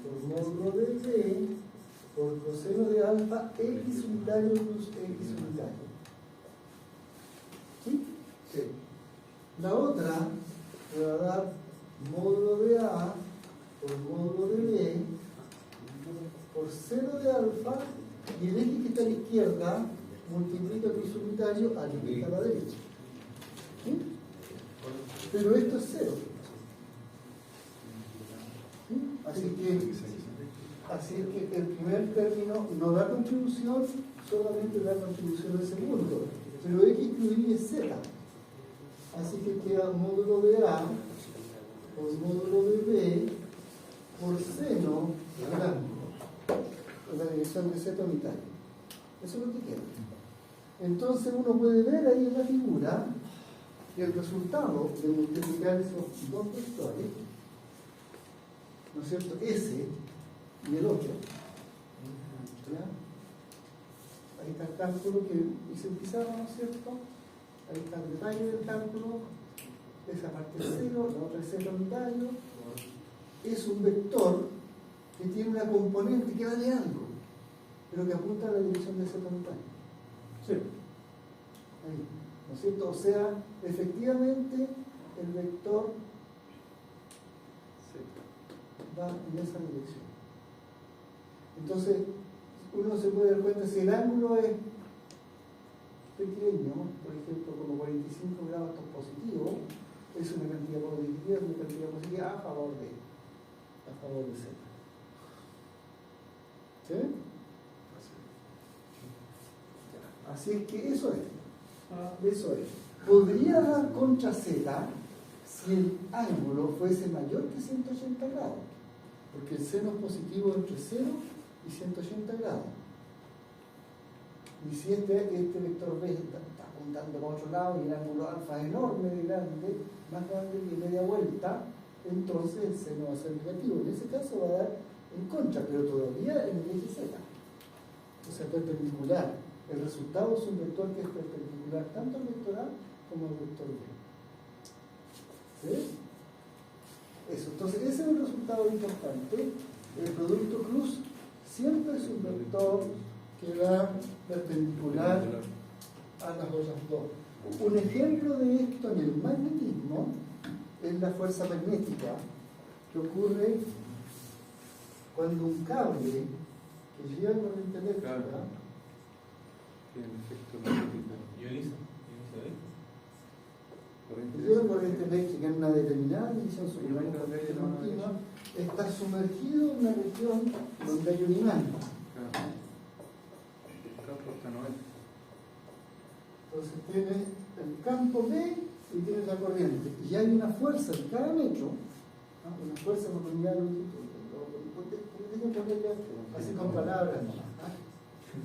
por módulo de B por coseno de alfa X unitario plus X unitario. ¿Sí? Sí. La otra me va a dar módulo de A por módulo de B por seno de alfa y el eje que está a la izquierda multiplica el cruz unitario al que está a la derecha. ¿Sí? Pero esto es cero. ¿Sí? Así que el primer término no da contribución, solamente da contribución al segundo. Pero X incluye Z. Así que queda módulo de A por módulo de B por seno del ángulo, en la dirección de Z unitario. Eso es lo que queda. Entonces uno puede ver ahí en la figura el resultado de multiplicar esos dos vectores, ¿no es cierto? S y el 8. ¿Ya? Ahí está el cálculo que hice en pizarra, ¿no es cierto? Ahí está el detalle del cálculo. Esa parte es 0, la otra es Z unitario. Es un vector que tiene una componente que vale algo, pero que apunta a la dirección de Z unitario. Sí. Ahí, ¿no es cierto? O sea, efectivamente el vector va en esa dirección. Entonces, uno se puede dar cuenta si el ángulo es pequeño, por ejemplo, como 45 grados positivo, es una cantidad positiva, una cantidad positiva a favor de Z. ¿Sí? Así es que eso es. Eso es. Podría dar contra Z si el ángulo fuese mayor que 180 grados, porque el seno es positivo entre 0 y 180 grados. Y si este vector B está apuntando para otro lado y el ángulo alfa es enorme, grande, más grande que media vuelta, entonces el seno va a ser negativo. En ese caso va a dar en contra, pero todavía en el eje Z. O sea, perpendicular. El resultado es un vector que es perpendicular tanto al vector A como al vector B. ¿Sí? Eso. Entonces, ese es el resultado importante. El producto cruz siempre es un vector que va perpendicular a las otras dos. Un ejemplo de esto en el magnetismo es la fuerza magnética que ocurre cuando un cable que lleva corriente eléctrica Tiene efecto magnético. lleva corriente eléctrica en una determinada división superior corriente continua, está sumergido en una región donde hay un imán. Claro. El campo está 90. Entonces tienes el campo B y tienes la corriente. Y hay una fuerza en cada metro, ¿no? Una fuerza por unidad de longitud. Déjenme ponerle así con palabras, ¿no?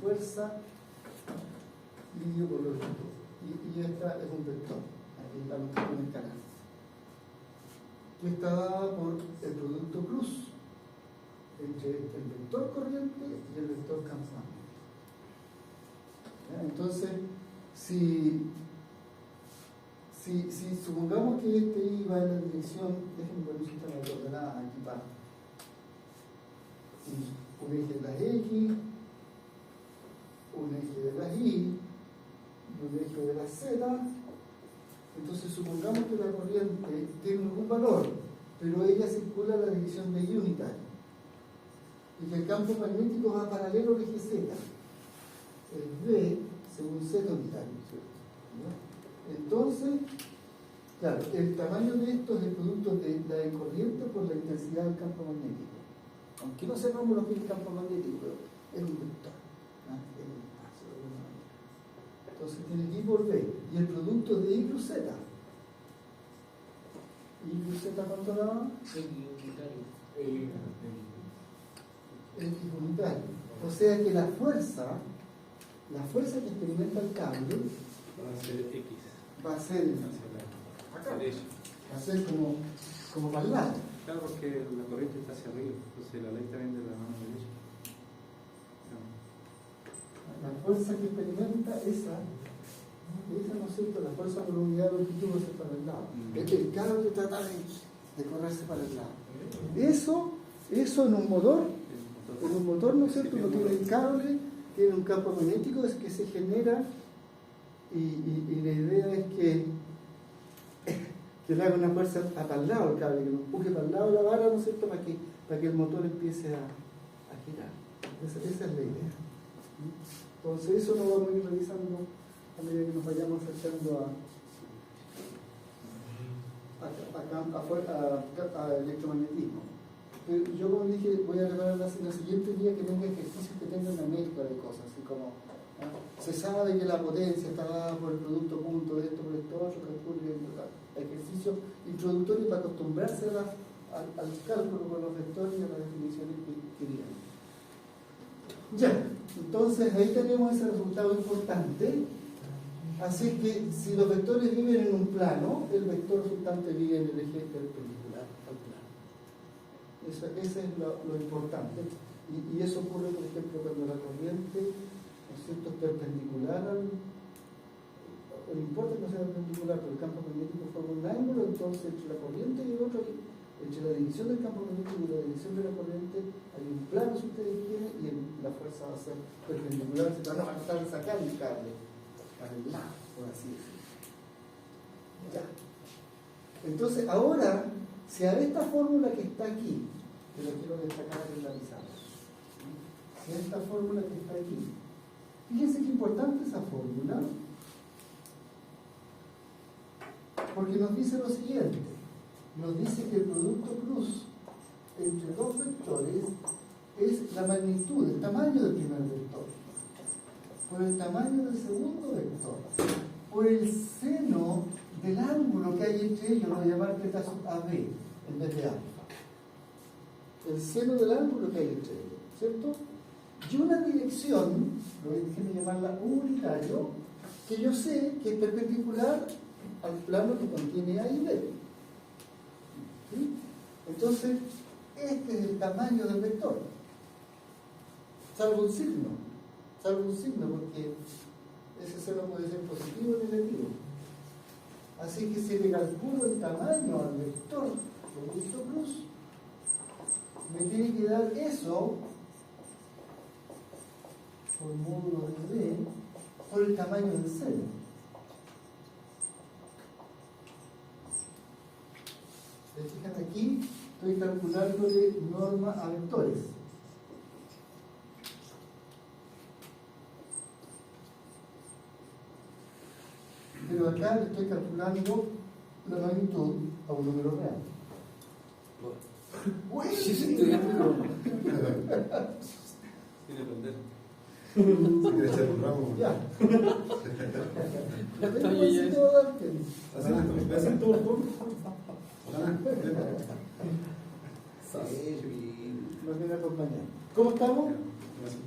Fuerza dividido por longitud. Y esta es un vector. Aquí la longitud en el canal. Que está dada por el producto cruz entre el vector corriente y el vector campo magnético. ¿Ya? Entonces, si supongamos que este I va en la dirección, déjenme poner un sistema de coordenadas aquí para un eje de las X, un eje de las Y, un eje de las Z. Entonces supongamos que la corriente tiene algún valor, pero ella circula en la dirección de Y unitaria y que el campo magnético va paralelo al eje Z, el B según Z unitario, ¿no? Entonces, claro, el tamaño de esto es el producto de la corriente por la intensidad del campo magnético. Aunque no sepamos lo que es el campo magnético, pero es un vector, ¿no? Es un espacio de alguna manera. Entonces tiene I por B y el producto de Y cruz Z. ¿Y cruz Z cuánto daba? X unitario. O sea que la fuerza que experimenta el cable Va a ser X. va a ser acá. Va a ser como para el lado. Claro, porque la corriente está hacia arriba, entonces la ley también de la mano derecha. La fuerza que experimenta esa, ¿no es cierto? La fuerza por unidad de longitud va a ser para el lado. El cable trata de correrse para el lado. Eso en un motor, ¿no es cierto? Uno tiene el cable, tiene un campo magnético que se genera y la idea es que le haga una fuerza a tal lado el cable, que lo empuje para el lado la vara, ¿no es cierto? Para que el motor empiece a girar. Esa es la idea. Entonces eso lo vamos a ir revisando a medida que nos vayamos acercando a electromagnetismo. Pero yo, como dije, voy a preparar la siguiente día que tenga ejercicios que tengan una mezcla de cosas, así como se sabe que la potencia está dada por el producto punto de esto por esto otro, calcule ejercicio introductorio para acostumbrarse al cálculo con los vectores y a las definiciones que querían. Ya, entonces ahí tenemos ese resultado importante. Así que si los vectores viven en un plano, el vector resultante vive en el eje perpendicular al plano. Eso es lo importante. Y eso ocurre, por ejemplo, cuando la corriente, ¿no es cierto?, es perpendicular no importa que no sea perpendicular, pero el campo magnético forma un ángulo, entonces entre la corriente y el otro, entre la dirección del campo magnético y la dirección de la corriente, hay un plano, si ustedes quieren, y la fuerza va a ser perpendicular, se van a tratar de sacar el cable para el lado, por así decirlo. Ya. Entonces, ahora, si a esta fórmula que está aquí, que lo quiero destacar en la pizarra, si a esta fórmula que está aquí, fíjense qué importante esa fórmula, porque nos dice lo siguiente, nos dice que el producto cruz entre dos vectores es la magnitud, el tamaño del primer vector, por el tamaño del segundo vector, por el seno del ángulo que hay entre ellos, lo voy a llamar θ sub AB en vez de alfa. El seno del ángulo que hay entre ellos, ¿cierto? Y una dirección, lo déjenme llamarla unitario, que yo sé que es perpendicular al plano que contiene A y B. ¿Sí? Entonces, este es el tamaño del vector, salvo un signo, porque ese seno puede ser positivo o negativo. Así que si le calculo el tamaño al vector producto cruz, me tiene que dar eso por módulo de D por el tamaño del seno. ¿Se fijan aquí? Estoy calculándole norma a vectores. Pero acá le estoy calculando la magnitud a un número real. Bueno, sí, Tiene aprender. Si quieres echar un ramo. ya. ¿Hacen todo el fondo? Nos viene a acompañar. ¿Cómo estamos?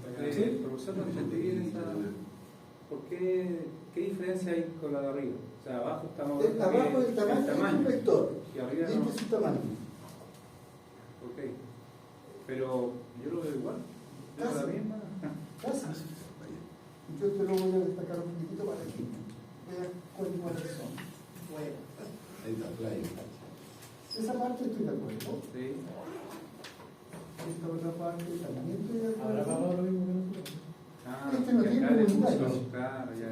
Profesor, no entendí bien ¿por qué diferencia hay con la de arriba? O sea, abajo estamos Abajo el tamaño es un vector. Y arriba Este no. es su tamaño. Ok. Pero yo lo veo igual. ¿Es la misma? Casi. Yo te lo voy a destacar un poquitito para que veas cuáles son. Bueno, Ahí está, claro. esa parte estoy de acuerdo. Sí. Esta otra parte también estoy de ¿Habrá acuerdo. pagado lo mismo que nosotros? Este no que tiene acá le comunitario. puso, claro, ya.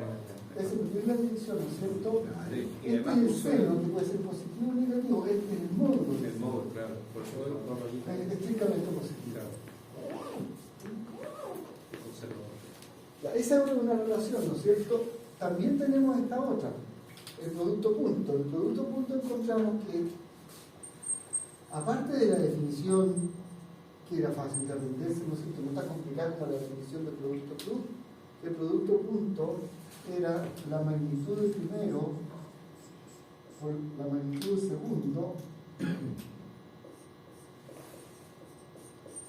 Esa es la dirección, ¿no es cierto? Sí, y Este además es el puso seno, que puede ser positivo o negativo. Este es el módulo. el modo, claro, por eso los dos rayitos. Es estrictamente positivo. Claro. Observador. Ya, esa es una relación, ¿no es cierto? También tenemos esta otra, el producto punto. El producto punto encontramos que, aparte de la definición, que era fácil de aprenderse, ¿no es cierto? No está complicada como la definición del producto cruz. El producto punto era la magnitud del primero por la magnitud del segundo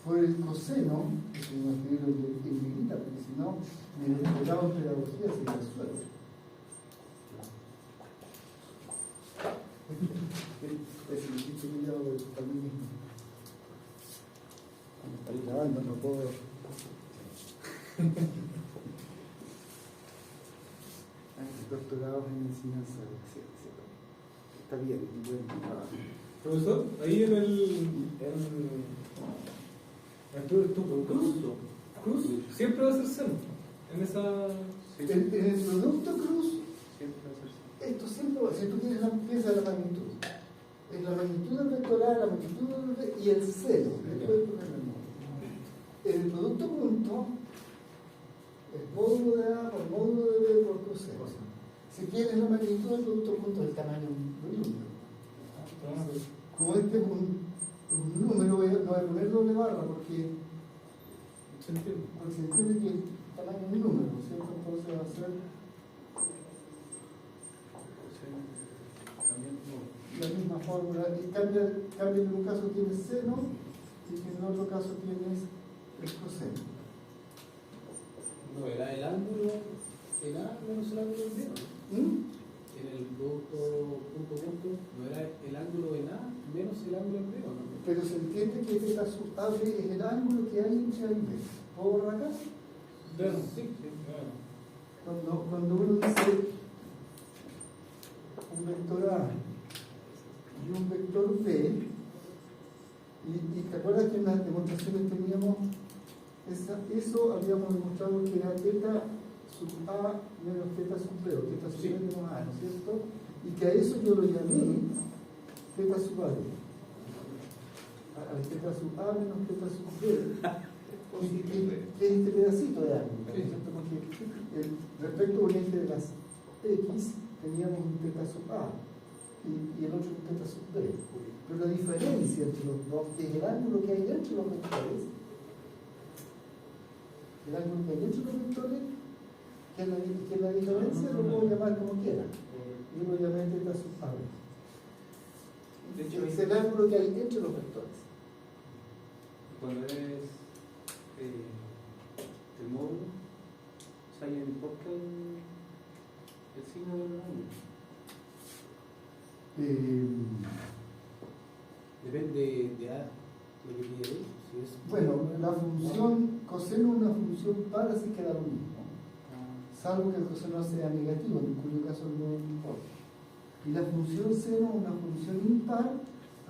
por el coseno, que se me escribió en negrita, porque si no, me despegaba en pedagogía sin el suelo. Es el dicho que yo hago para mí mismo. Cuando estoy grabando no puedo ver. Doctorados en enseñanza de la ciencia. Está bien, y buen trabajo. Profesor, ahí en el. Cruz siempre va a ser seno. En esa. Sí, En el producto cruz, siempre va a ser así. esto siempre va a ser, tú tienes la pieza de la magnitud. Es la magnitud del vectoral, la magnitud del y el cero. Después ponerle el módulo. En el producto punto, el módulo de A por módulo de B por coseno. Si tienes la magnitud del producto punto del tamaño del número. Entonces, como este es un número, no voy a poner doble barra porque ¿Se entiende? se entiende que el tamaño es un número, ¿cierto? Entonces va a ser También no. la misma fórmula. Y cambia que en un caso tienes seno y que en el otro caso tienes el coseno. No, era el ángulo en A menos el ángulo en B, ¿no? En el producto punto, no era el ángulo en A menos el ángulo en B, ¿o no? Pero se entiende que θ sub A B es el ángulo que hay entre A y B. ¿Puedo borrar acá? Bueno, Sí, Cuando uno dice un vector A y un vector B, y te acuerdas que en las demostraciones teníamos eso habíamos demostrado que era θ sub A menos θ sub B, o θ sub B menos A, ¿no es cierto? Y que a eso yo lo llamé θ sub A. Al θ sub A menos θ sub B. Que es este pedacito de ángulo, ¿no es cierto? Porque respecto a un eje de las X teníamos un θ sub A y el otro un θ sub B. Pero la diferencia entre los dos es el ángulo que hay entre los vectores. El ángulo que hay entre los vectores, que es la diferencia, lo puedo llamar como quiera. Yo lo llamé θ sub A. De hecho, Es el ángulo que hay entre los vectores. cuando es el módulo, o sea, ya no importa el signo del ángulo. Depende de A, lo que pide ahí. Si es Bueno, la función coseno es una función para si queda lo mismo, salvo que el coseno sea negativo, en cuyo caso no importa. Y la función seno es una función impar,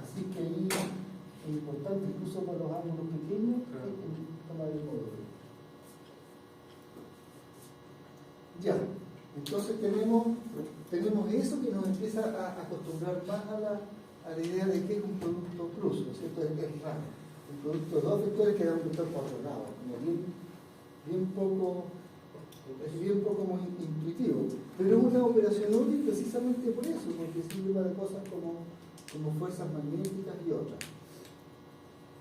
así que ahí es importante, incluso para los ángulos pequeños, tomar el módulo. Ya, entonces tenemos eso que nos empieza a acostumbrar más a la idea de que es un producto cruz, ¿no es cierto? Es raro. El producto de dos vectores que da un vector cuadrado, como bien poco muy intuitivo. Pero es una operación útil precisamente por eso, porque sirve para cosas como fuerzas magnéticas y otras.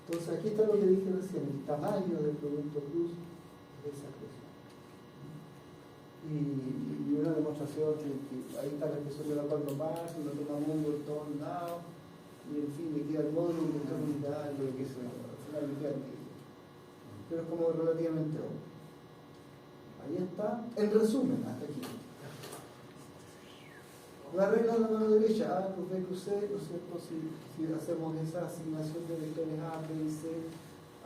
Entonces aquí está lo que dije recién, el tamaño del producto cruz de esa expresión. Y una demostración que ahí está la expresión de la cual no pasa, lo tomamos un por todos lados, y en fin, le queda el módulo, un vector unitario, lo que sea, pero es como relativamente obvio. Ahí está, en resumen, hasta aquí. La regla de la mano derecha, A plus B plus C, ¿no es cierto? Si hacemos esa asignación de vectores A, B y C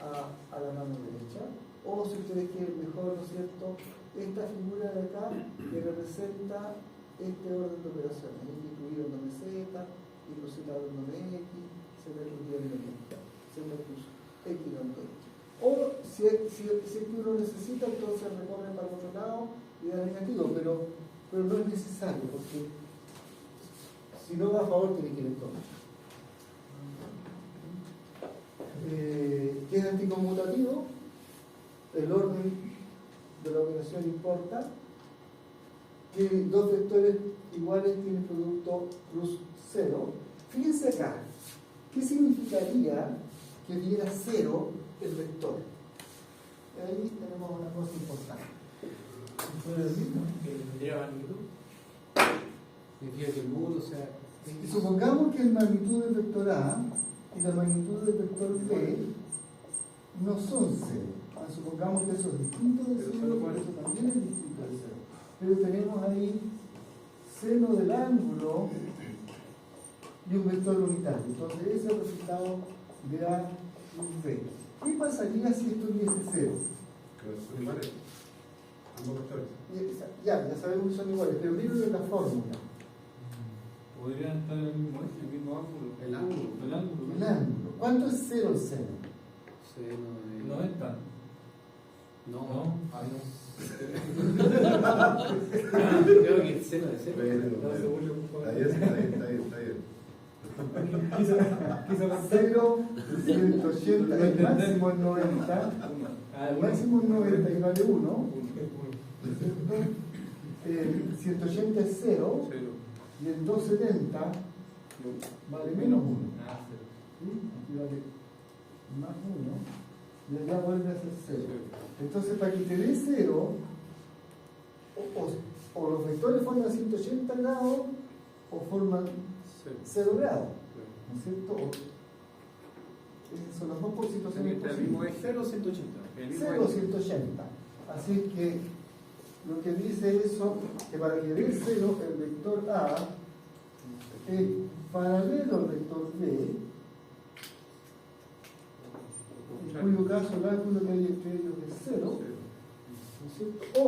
a la mano derecha, o si ustedes quieren mejor, ¿no es cierto? esta figura de acá que representa este orden de operaciones, incluido en donde Z, ilusionado en donde X, Z incluido en donde Z plus X donde X. O si es que uno necesita, entonces recorre para el otro lado y da negativo, pero no es necesario, porque si no va a favor tiene que ir en contra. ¿Qué es anticonmutativo? El orden de la operación importa. Tiene dos vectores iguales, tiene producto plus 0. Fíjense acá, ¿qué significaría que diera 0 el vector? Ahí tenemos una cosa importante. ¿Fuera el mismo? Que tendría magnitud. Significa que el módulo sea. Y supongamos que la magnitud del vector A y la magnitud del vector B no son 0. Supongamos que eso es distinto de 0, pero eso también es distinto de 0. Pero tenemos ahí seno del ángulo de un vector unitario. Entonces ese es el resultado de A plus B. ¿Qué pasaría si esto diese 0? Que son iguales. Ambos vectores. Ya sabemos que son iguales, pero miren la fórmula. Podrían estar en el mismo eje, el mismo ángulo. El ángulo. El ángulo. El ángulo. ¿Cuánto es 0 el seno? Seno de. 90. No. No. Ay, no. Creo que el seno de cero. Está bien. 0, 180, el máximo es 90. El máximo es 90 y vale 1. 180 es 0 y el 270 vale menos 1. Aquí vale más 1 y allá vuelve a ser 0. Entonces, para que te dé 0, o los vectores forman 180 grados o forman 0 grados. ¿No es cierto? Esas son las dos situaciones posibles. 0 180. 0 180. Así que lo que dice eso, que para que dé 0 el vector A es paralelo al vector B, en cuyo caso el ángulo que hay entre ellos es 0, ¿no es cierto? O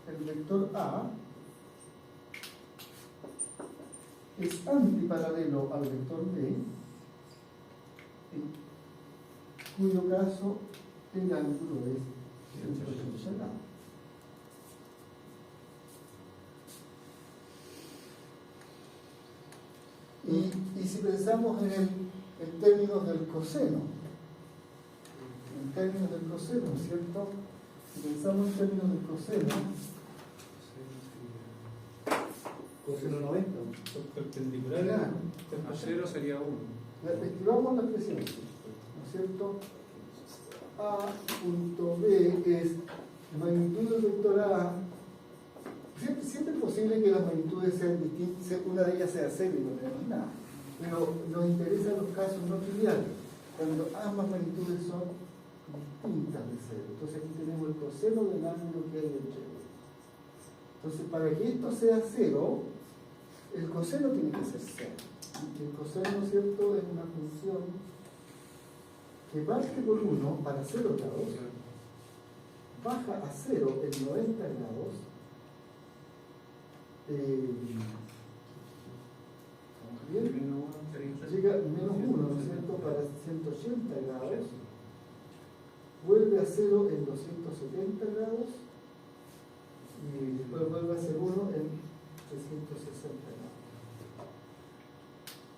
el vector A es antiparalelo al vector B, en cuyo caso el ángulo es 180 grados. Y si pensamos en términos del coseno, ¿no es cierto? Si pensamos en términos del coseno, Coseno 90. Perpendicular. A 0 sería 1. escribamos la expresión, ¿no es cierto? A punto B es la magnitud del vector A. Siempre es posible que las magnitudes sean distintas, una de ellas sea 0 y no tenemos nada. Pero nos interesan los casos no triviales, cuando ambas magnitudes son distintas de 0. Entonces aquí tenemos el coseno del ángulo que hay entre ellos. Entonces, para que esto sea 0, el coseno tiene que ser 0. El coseno, ¿cierto?, es una función que parte por 1 para 0 grados, baja a 0 en 90 grados, llega a menos 1, ¿no es cierto?, para 180 grados, vuelve a 0 en 270 grados y después vuelve a ser 1 en 360 grados.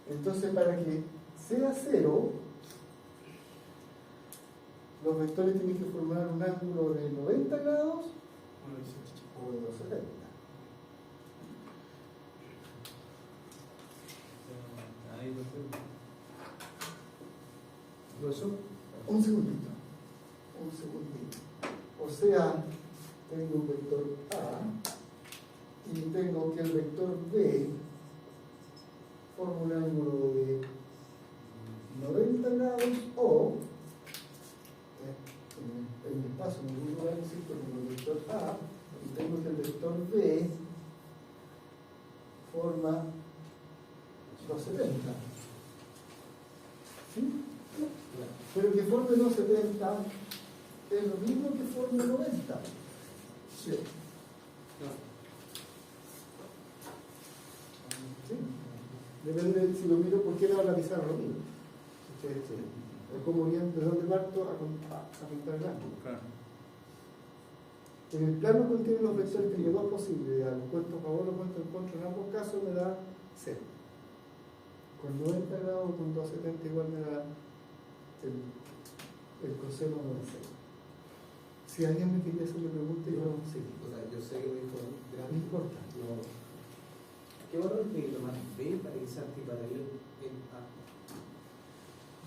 Entonces, para que sea 0, los vectores tienen que formar un ángulo de 90 grados o de 270. Un segundito. O sea, tengo un vector A y tengo que el vector B forma un ángulo de 90 grados o en el espacio en algún lugar, ¿cierto?, tengo el vector A y tengo que el vector B forma 270. ¿Sí? Pero que forme 270 es lo mismo que forme 90. Sí. ¿Sí? Depende de si lo miro, ¿por qué la pizarra lo miro? Es como bien de dónde parto a pintar el ángulo. Claro. En el plano contiene los vectores, tengo dos posibilidades, lo cuento a favor, lo cuento en contra, en ambos casos me da 0. Con 90 grados, con 270 igual me da el coseno de 0. Si alguien me quería hacer una pregunta, yo sí. O sea, yo sé que me dijo No grande. importa. No. ¿Qué valor tiene que tomar B para que sea antiparalelo en A?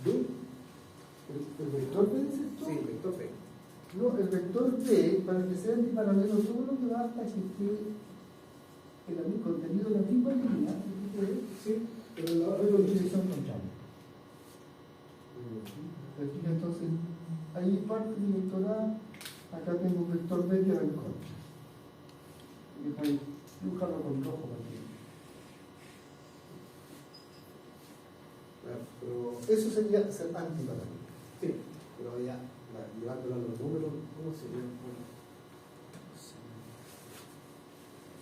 ¿B? ¿El vector B dices tú? Sí, vector B. No, el vector B, para que sea antiparalelo, todo lo que basta es que esté el contenido de la misma línea, Sí. pero la otra en dirección contraria. Entonces, ahí parte mi vector A, acá tengo un vector B que va en contra. Y voy a dibujarlo con rojo para ti. Pero, Eso sería ser antiparalelo. sí, pero ya, llevándolo a los números, ¿cómo sería?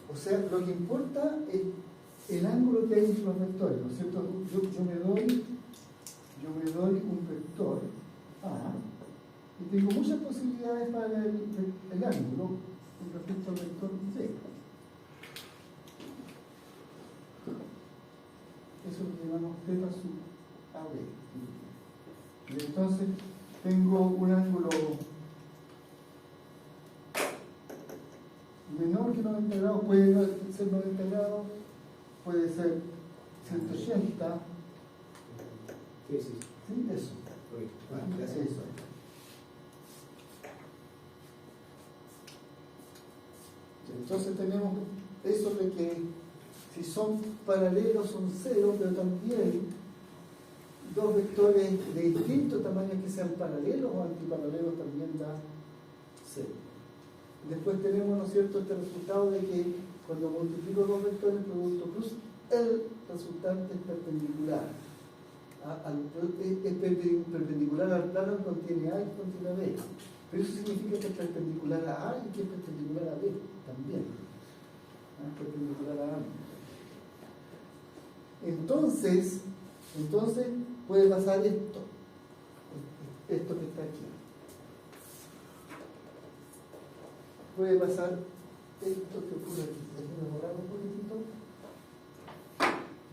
O sea, lo que importa es el ángulo que hay entre los vectores, ¿no es cierto? Yo me doy un vector A y tengo muchas posibilidades para el ángulo con respecto al vector B. Eso lo llamamos θ sub AB. Y entonces tengo un ángulo menor que 90 grados, puede ser 90 grados, puede ser 180, Sí. ¿sí? Eso. Gracias. Eso. Entonces tenemos eso de que si son paralelos son 0, pero también dos vectores de distinto tamaño que sean paralelos o antiparalelos también da 0. Después tenemos, ¿no es cierto?, este resultado de que cuando multiplico dos vectores, producto plus, el resultante es perpendicular. Es perpendicular al plano que contiene A y contiene B. Pero eso significa que es perpendicular a A y que es perpendicular a B también. Es perpendicular a A. Entonces puede pasar esto que está aquí. Puede pasar esto que ocurre aquí. Déjenme borrar un poquitito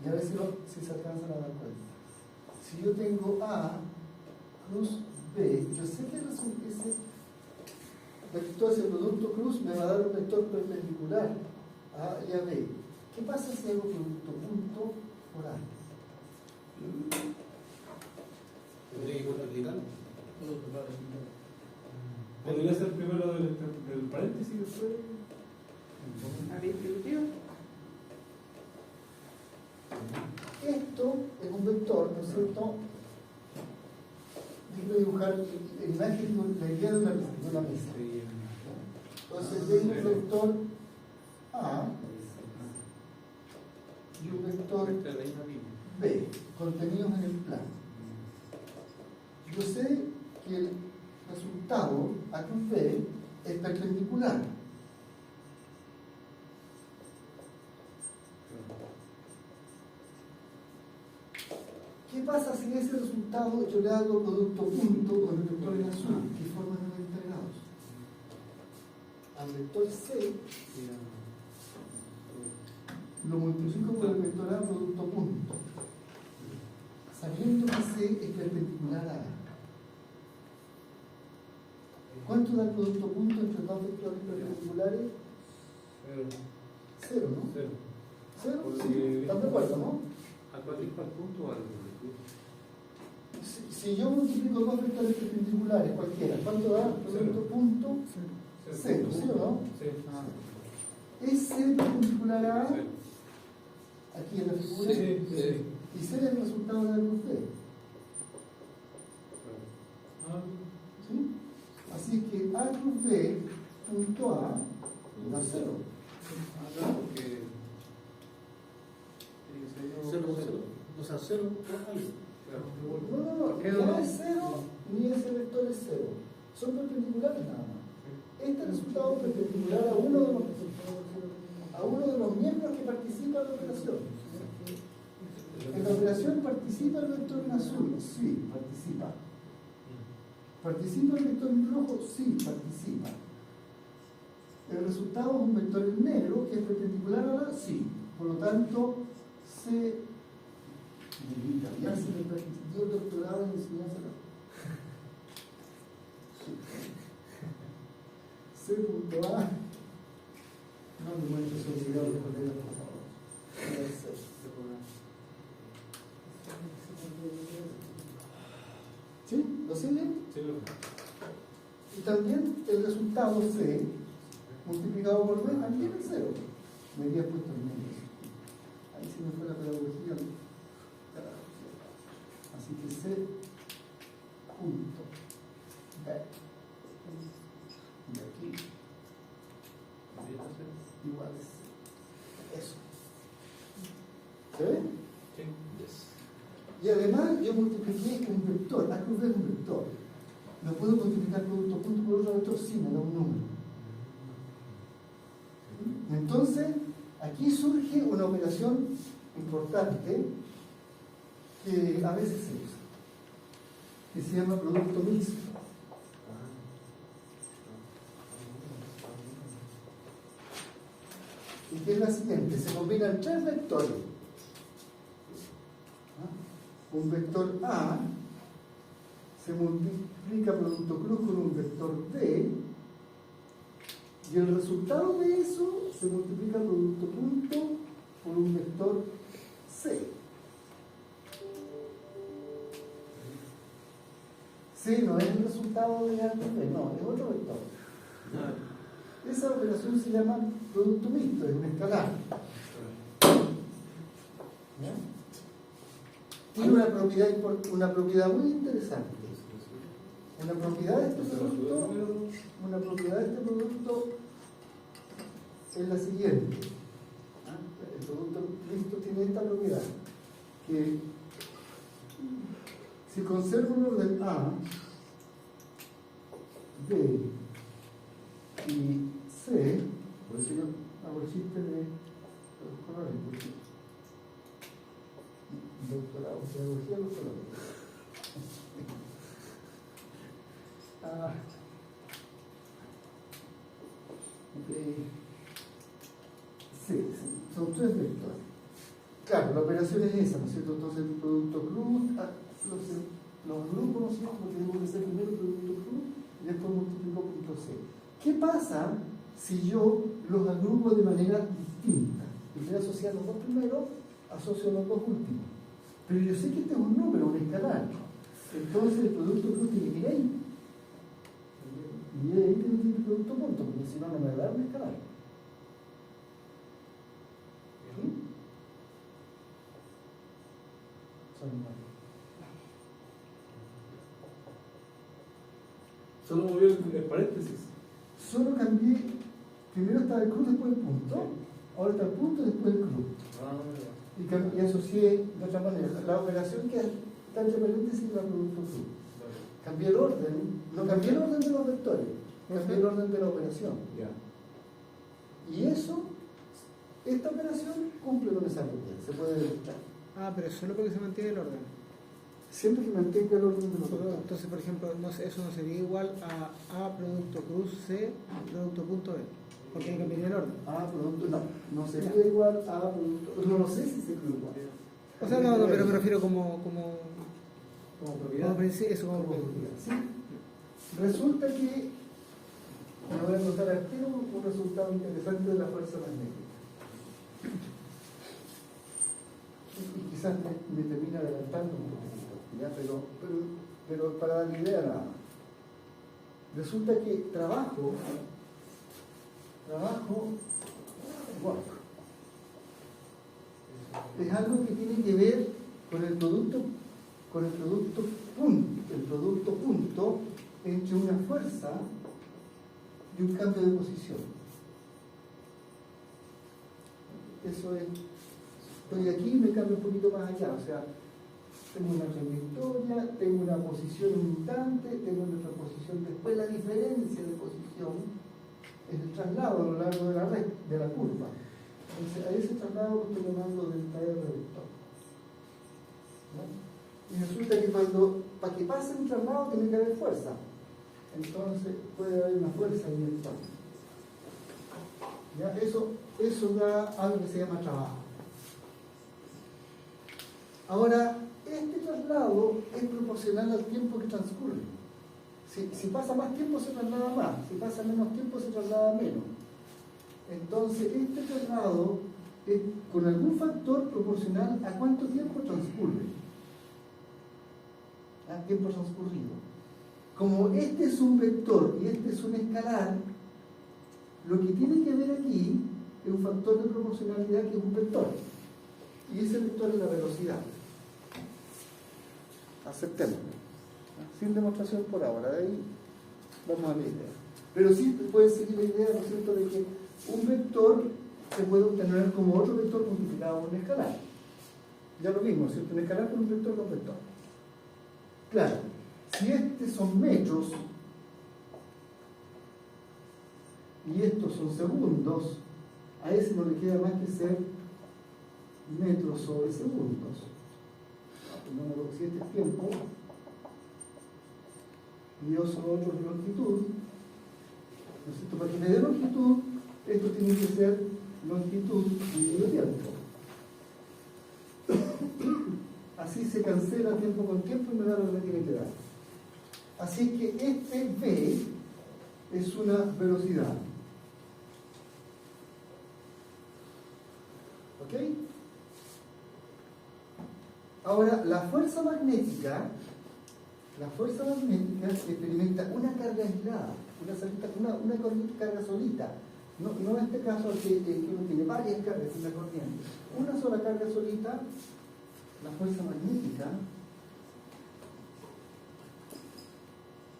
y a ver si se alcanzan a dar cuenta. Si yo tengo A cruz B, yo sé que ese vector, ese producto cruz, me va a dar un vector perpendicular a A y a B. ¿Qué pasa si hago producto punto por A? ¿Tendría que multiplicarlo? Podría ser primero del paréntesis y después. Esto es un vector, ¿no es cierto? Digo dibujar la imagen, la idea de una mesa. Entonces tengo un vector A y un vector B, contenidos en el plano. Yo sé que el resultado A cruz B es perpendicular. ¿Qué pasa si ese resultado yo le hago producto punto con el vector en azul que forma 90 grados? Al vector C lo multiplico por el vector A producto punto, sabiendo que C es perpendicular a A. ¿Cuánto da el producto punto entre dos vectores perpendiculares? 0, ¿no? 0, sí, ¿están de acuerdo, no? ¿Al cuadrito al punto o al cruz? Si yo multiplico dos vectores perpendiculares cualquiera, ¿cuánto da? Producto punto 0, ¿sí o no? Sí. ¿Es C perpendicular a A? Aquí en la figura. Sí. Y C es el resultado de la cruz B. ¿Sí? Así que A cruz B punto A da 0. O sea, 0 No, ya es 0 ni ese vector es 0. Son perpendiculares nada más. este resultado perpendicular a uno de los miembros que participa en la operación. En la operación participa el vector en azul, sí, participa. ¿Participa el vector en rojo? Sí, participa. El resultado es un vector en negro que es perpendicular a la, sí. Por lo tanto, ya se me permitió el doctorado en enseñanza. C.A. No me muestres su video de colegas, por favor. ¿Sí? ¿Lo siguen? Sí, Y también el resultado C multiplicado por B también es 0. Me había puesto en medio. Ahí se me fue la pedagogía. Así que C punto B. Y aquí igual es eso. ¿Se ve? Y además yo multipliqué un vector. A cruz B es un vector. ¿No puedo multiplicar producto punto por otro vector? Sí, me da un número. Entonces, aquí surge una operación importante que a veces se usa, que se llama producto mixto. Y que es la siguiente: se combinan tres vectores. Un vector A se multiplica producto cruz con un vector D, y el resultado de eso se multiplica producto punto por un vector C. C no es el resultado de A con B, no, es otro vector. Esa operación se llama producto mixto, es un escalar. ¿Ya? Tiene una propiedad muy interesante. Una propiedad de este producto es la siguiente. El producto mixto tiene esta propiedad, que si conservo el orden A, B y C, por eso yo hago el chiste de los colores, porque doctorado en pedagogía de los colores. Sí, son tres vectores. Claro, la operación es esa, ¿no es cierto? Entonces el producto cruz, los grupos, ¿no es cierto? Porque tenemos que hacer primero el producto cruz y después multiplico punto C. ¿Qué pasa si yo los agrupo de manera distinta? En vez de asociar los dos primeros, asocio los dos últimos. Pero yo sé que este es un número, un escalar. Entonces el producto cruz tiene que ir ahí. Y ahí tiene que ir el producto punto, porque si no, no me va a dar un escalar. ¿Sí? Solo movió el paréntesis. Solo cambié, primero estaba el cruz, después el punto, ahora está el punto, después el cruz. Y asocié de otra manera. La operación que está entre paréntesis la producto cruz. Cambié el orden, no cambié el orden de los vectores, cambié el orden de la operación. Y eso, esta operación cumple con esa propiedad, se puede demostrar. Pero solo porque se mantiene el orden. Siempre que mantenga el orden de los vectores. Entonces, por ejemplo, eso no sería igual a producto cruz C producto punto B, porque ahí cambiaría el orden. Producto no sería igual a producto, no sé si sería igual. O sea, no, pero me refiero como propiedad. Eso como propiedad. ¿Sí? Resulta que me voy a contar al tiro un resultado interesante de la fuerza magnética. Y quizás me termina adelantando un poquito, ¿ya? Pero para dar idea nada más. Resulta que trabajo work, es algo que tiene que ver con el producto punto entre una fuerza y un cambio de posición. Eso es. Estoy aquí y me cambio un poquito más allá, o sea, tengo una trayectoria, tengo una posición en un instante, tengo otra posición después, la diferencia de posición es el traslado a lo largo de la red, de la curva. Entonces, a ese traslado estoy llamando delta R vector. ¿Ya? Y resulta que para que pase un traslado tiene que haber fuerza. Entonces puede haber una fuerza ahí en el campo. ¿Ya? Eso da algo que se llama trabajo. Ahora, este traslado es proporcional al tiempo que transcurre. Si pasa más tiempo se traslada más, si pasa menos tiempo se traslada menos. Entonces, este traslado es con algún factor proporcional a cuánto tiempo transcurre. A tiempo transcurrido. Como este es un vector y este es un escalar, lo que tiene que ver aquí es un factor de proporcionalidad que es un vector. Y ese vector es la velocidad. Aceptémoslo. Sin demostración por ahora, de ahí vamos a la idea. Pero sí puede seguir la idea, ¿no es cierto?, de que un vector se puede obtener como otro vector multiplicado por un escalar. Ya lo mismo, ¿cierto? Un escalar por un vector con vector. Claro, si estos son metros y estos son segundos, a ese no le queda más que ser metros sobre segundos. Si este es tiempo y yo soy otro de longitud, ¿no es cierto? Para que me dé longitud, esto tiene que ser longitud dividido tiempo. Así se cancela tiempo con tiempo y me da lo que me tiene que dar. Así que este V es una velocidad. ¿Ok? Ahora, la fuerza magnética experimenta una carga aislada, una carga solita. No en este caso que uno tiene varias cargas en la corriente. Una sola carga solita, la fuerza magnética,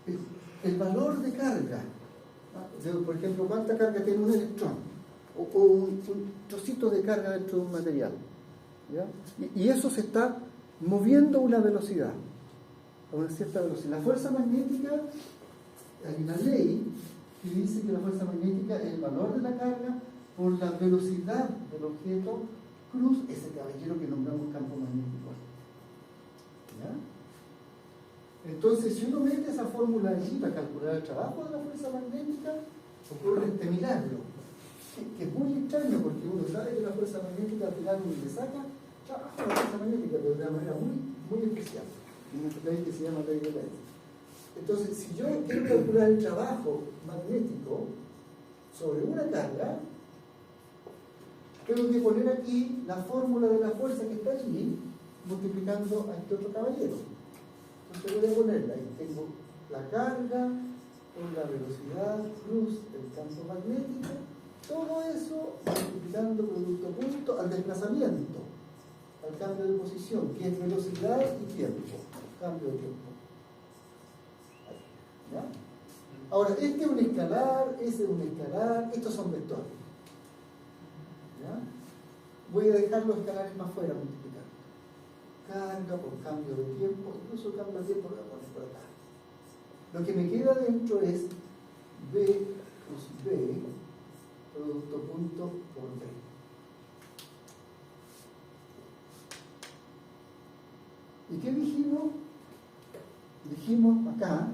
es el valor de carga. Por ejemplo, ¿cuánta carga tiene un electrón? O un trocito de carga dentro de un material. ¿Ya? Y eso se está moviendo a una velocidad, a una cierta velocidad. La fuerza magnética, hay una ley que dice que la fuerza magnética es el valor de la carga por la velocidad del objeto cruz ese caballero que nombramos campo magnético. ¿Ya? Entonces, si uno mete esa fórmula allí para calcular el trabajo de la fuerza magnética, ocurre este milagro, que es muy extraño porque uno sabe que la fuerza magnética al final uno le saca trabajo de la fuerza magnética, pero de una manera muy especial, en una ley que se llama ley de Lenz. Entonces, si yo quiero calcular el trabajo magnético sobre una carga, tengo que poner aquí la fórmula de la fuerza que está allí, multiplicando a este otro caballero. Entonces voy a ponerla ahí. Tengo la carga por la velocidad cruz del campo magnético, todo eso multiplicando producto punto al desplazamiento, al cambio de posición, que es velocidad y tiempo, cambio de tiempo. ¿Ya? Ahora, este es un escalar, ese es un escalar, estos son vectores. ¿Ya? Voy a dejar los escalares más fuera multiplicar. Carga por cambio de tiempo, incluso el cambio de tiempo lo voy a poner por acá. Lo que me queda dentro es B plus B, producto punto por B. ¿Y qué dijimos? Dijimos acá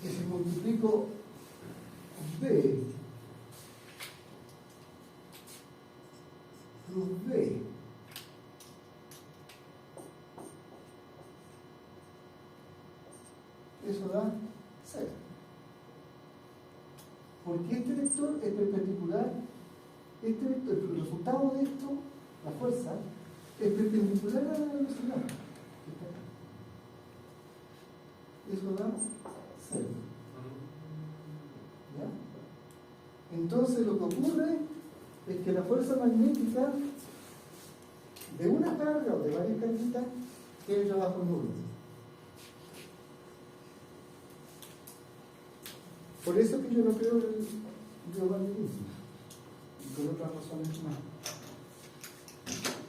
que si multiplico B plus B eso da 0. Porque este vector es perpendicular, el resultado de esto, la fuerza, es perpendicular a la velocidad. Eso da 0. ¿Ya? Entonces lo que ocurre es que la fuerza magnética de una carga o de varias carguitas tiene trabajo nulo. Por eso que yo no creo en el biomagnetismo, y por otras razones más.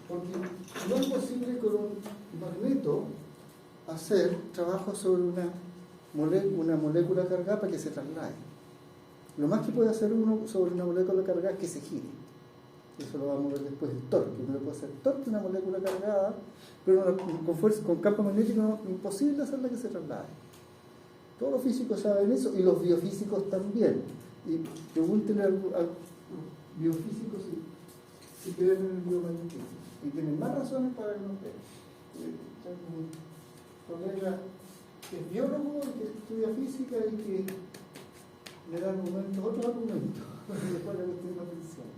Porque no es posible con un magneto hacer trabajo sobre una una molécula cargada para que se traslade. Lo más que puede hacer uno sobre una molécula cargada es que se gire. Eso lo vamos a ver después, el torque. Uno le puede hacer torque a una molécula cargada, pero con fuerza, con campo magnético no, imposible hacerla que se traslade. Todos los físicos saben eso y los biofísicos también. Y pregúntenle a biofísicos si creen en el biomagnetismo. Y tienen más razones para que no crean. Mi colega que es biólogo, que estudia física y que le da otros argumentos. Después le cuestión la atención.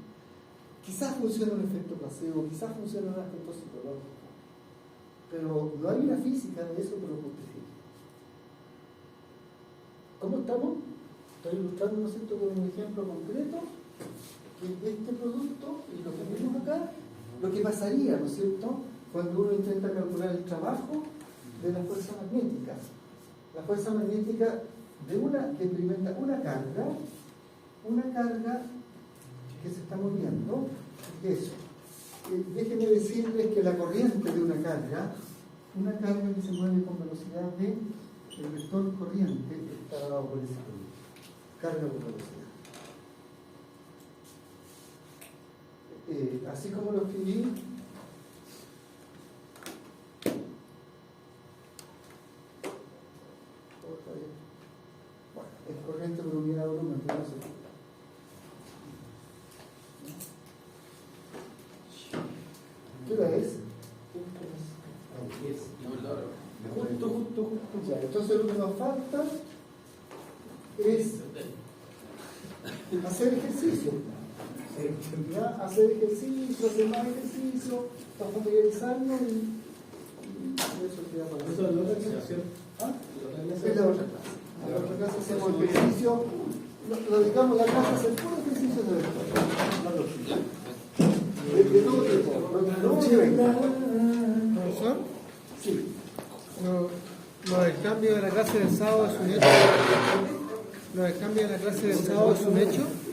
Quizás funciona un efecto placebo, quizás funciona un aspecto psicológico, pero no hay una física de eso que lo justifique. ¿Cómo estamos? Estoy ilustrando, ¿no es cierto?, con un ejemplo concreto, que este producto y lo que vemos acá, lo que pasaría, ¿no es cierto?, cuando uno intenta calcular el trabajo de la fuerza magnética. La fuerza magnética que experimenta una carga que se está moviendo. Eso. Déjenme decirles que la corriente de una carga que se mueve con velocidad v, el vector corriente está dado por ese producto. Carga por velocidad. Así como lo escribí, bueno, es corriente por unidad de volumen, pero no sé. ¿Qué hora es? Justo. Ya, entonces lo que nos falta es hacer ejercicio. ¿Ya? Hacer ejercicio, hacer más ejercicio, para familiarizarnos y eso queda para Eso es la otra explicación. ¿Ah? Es la otra clase. En la otra clase hacemos ejercicio, lo dedicamos la clase a hacer puro ejercicio de vector. De todo tipo. ¿Profesor? Sí. Lo del cambio de la clase del sábado es un hecho. Lo del cambio de la clase del sábado es un hecho.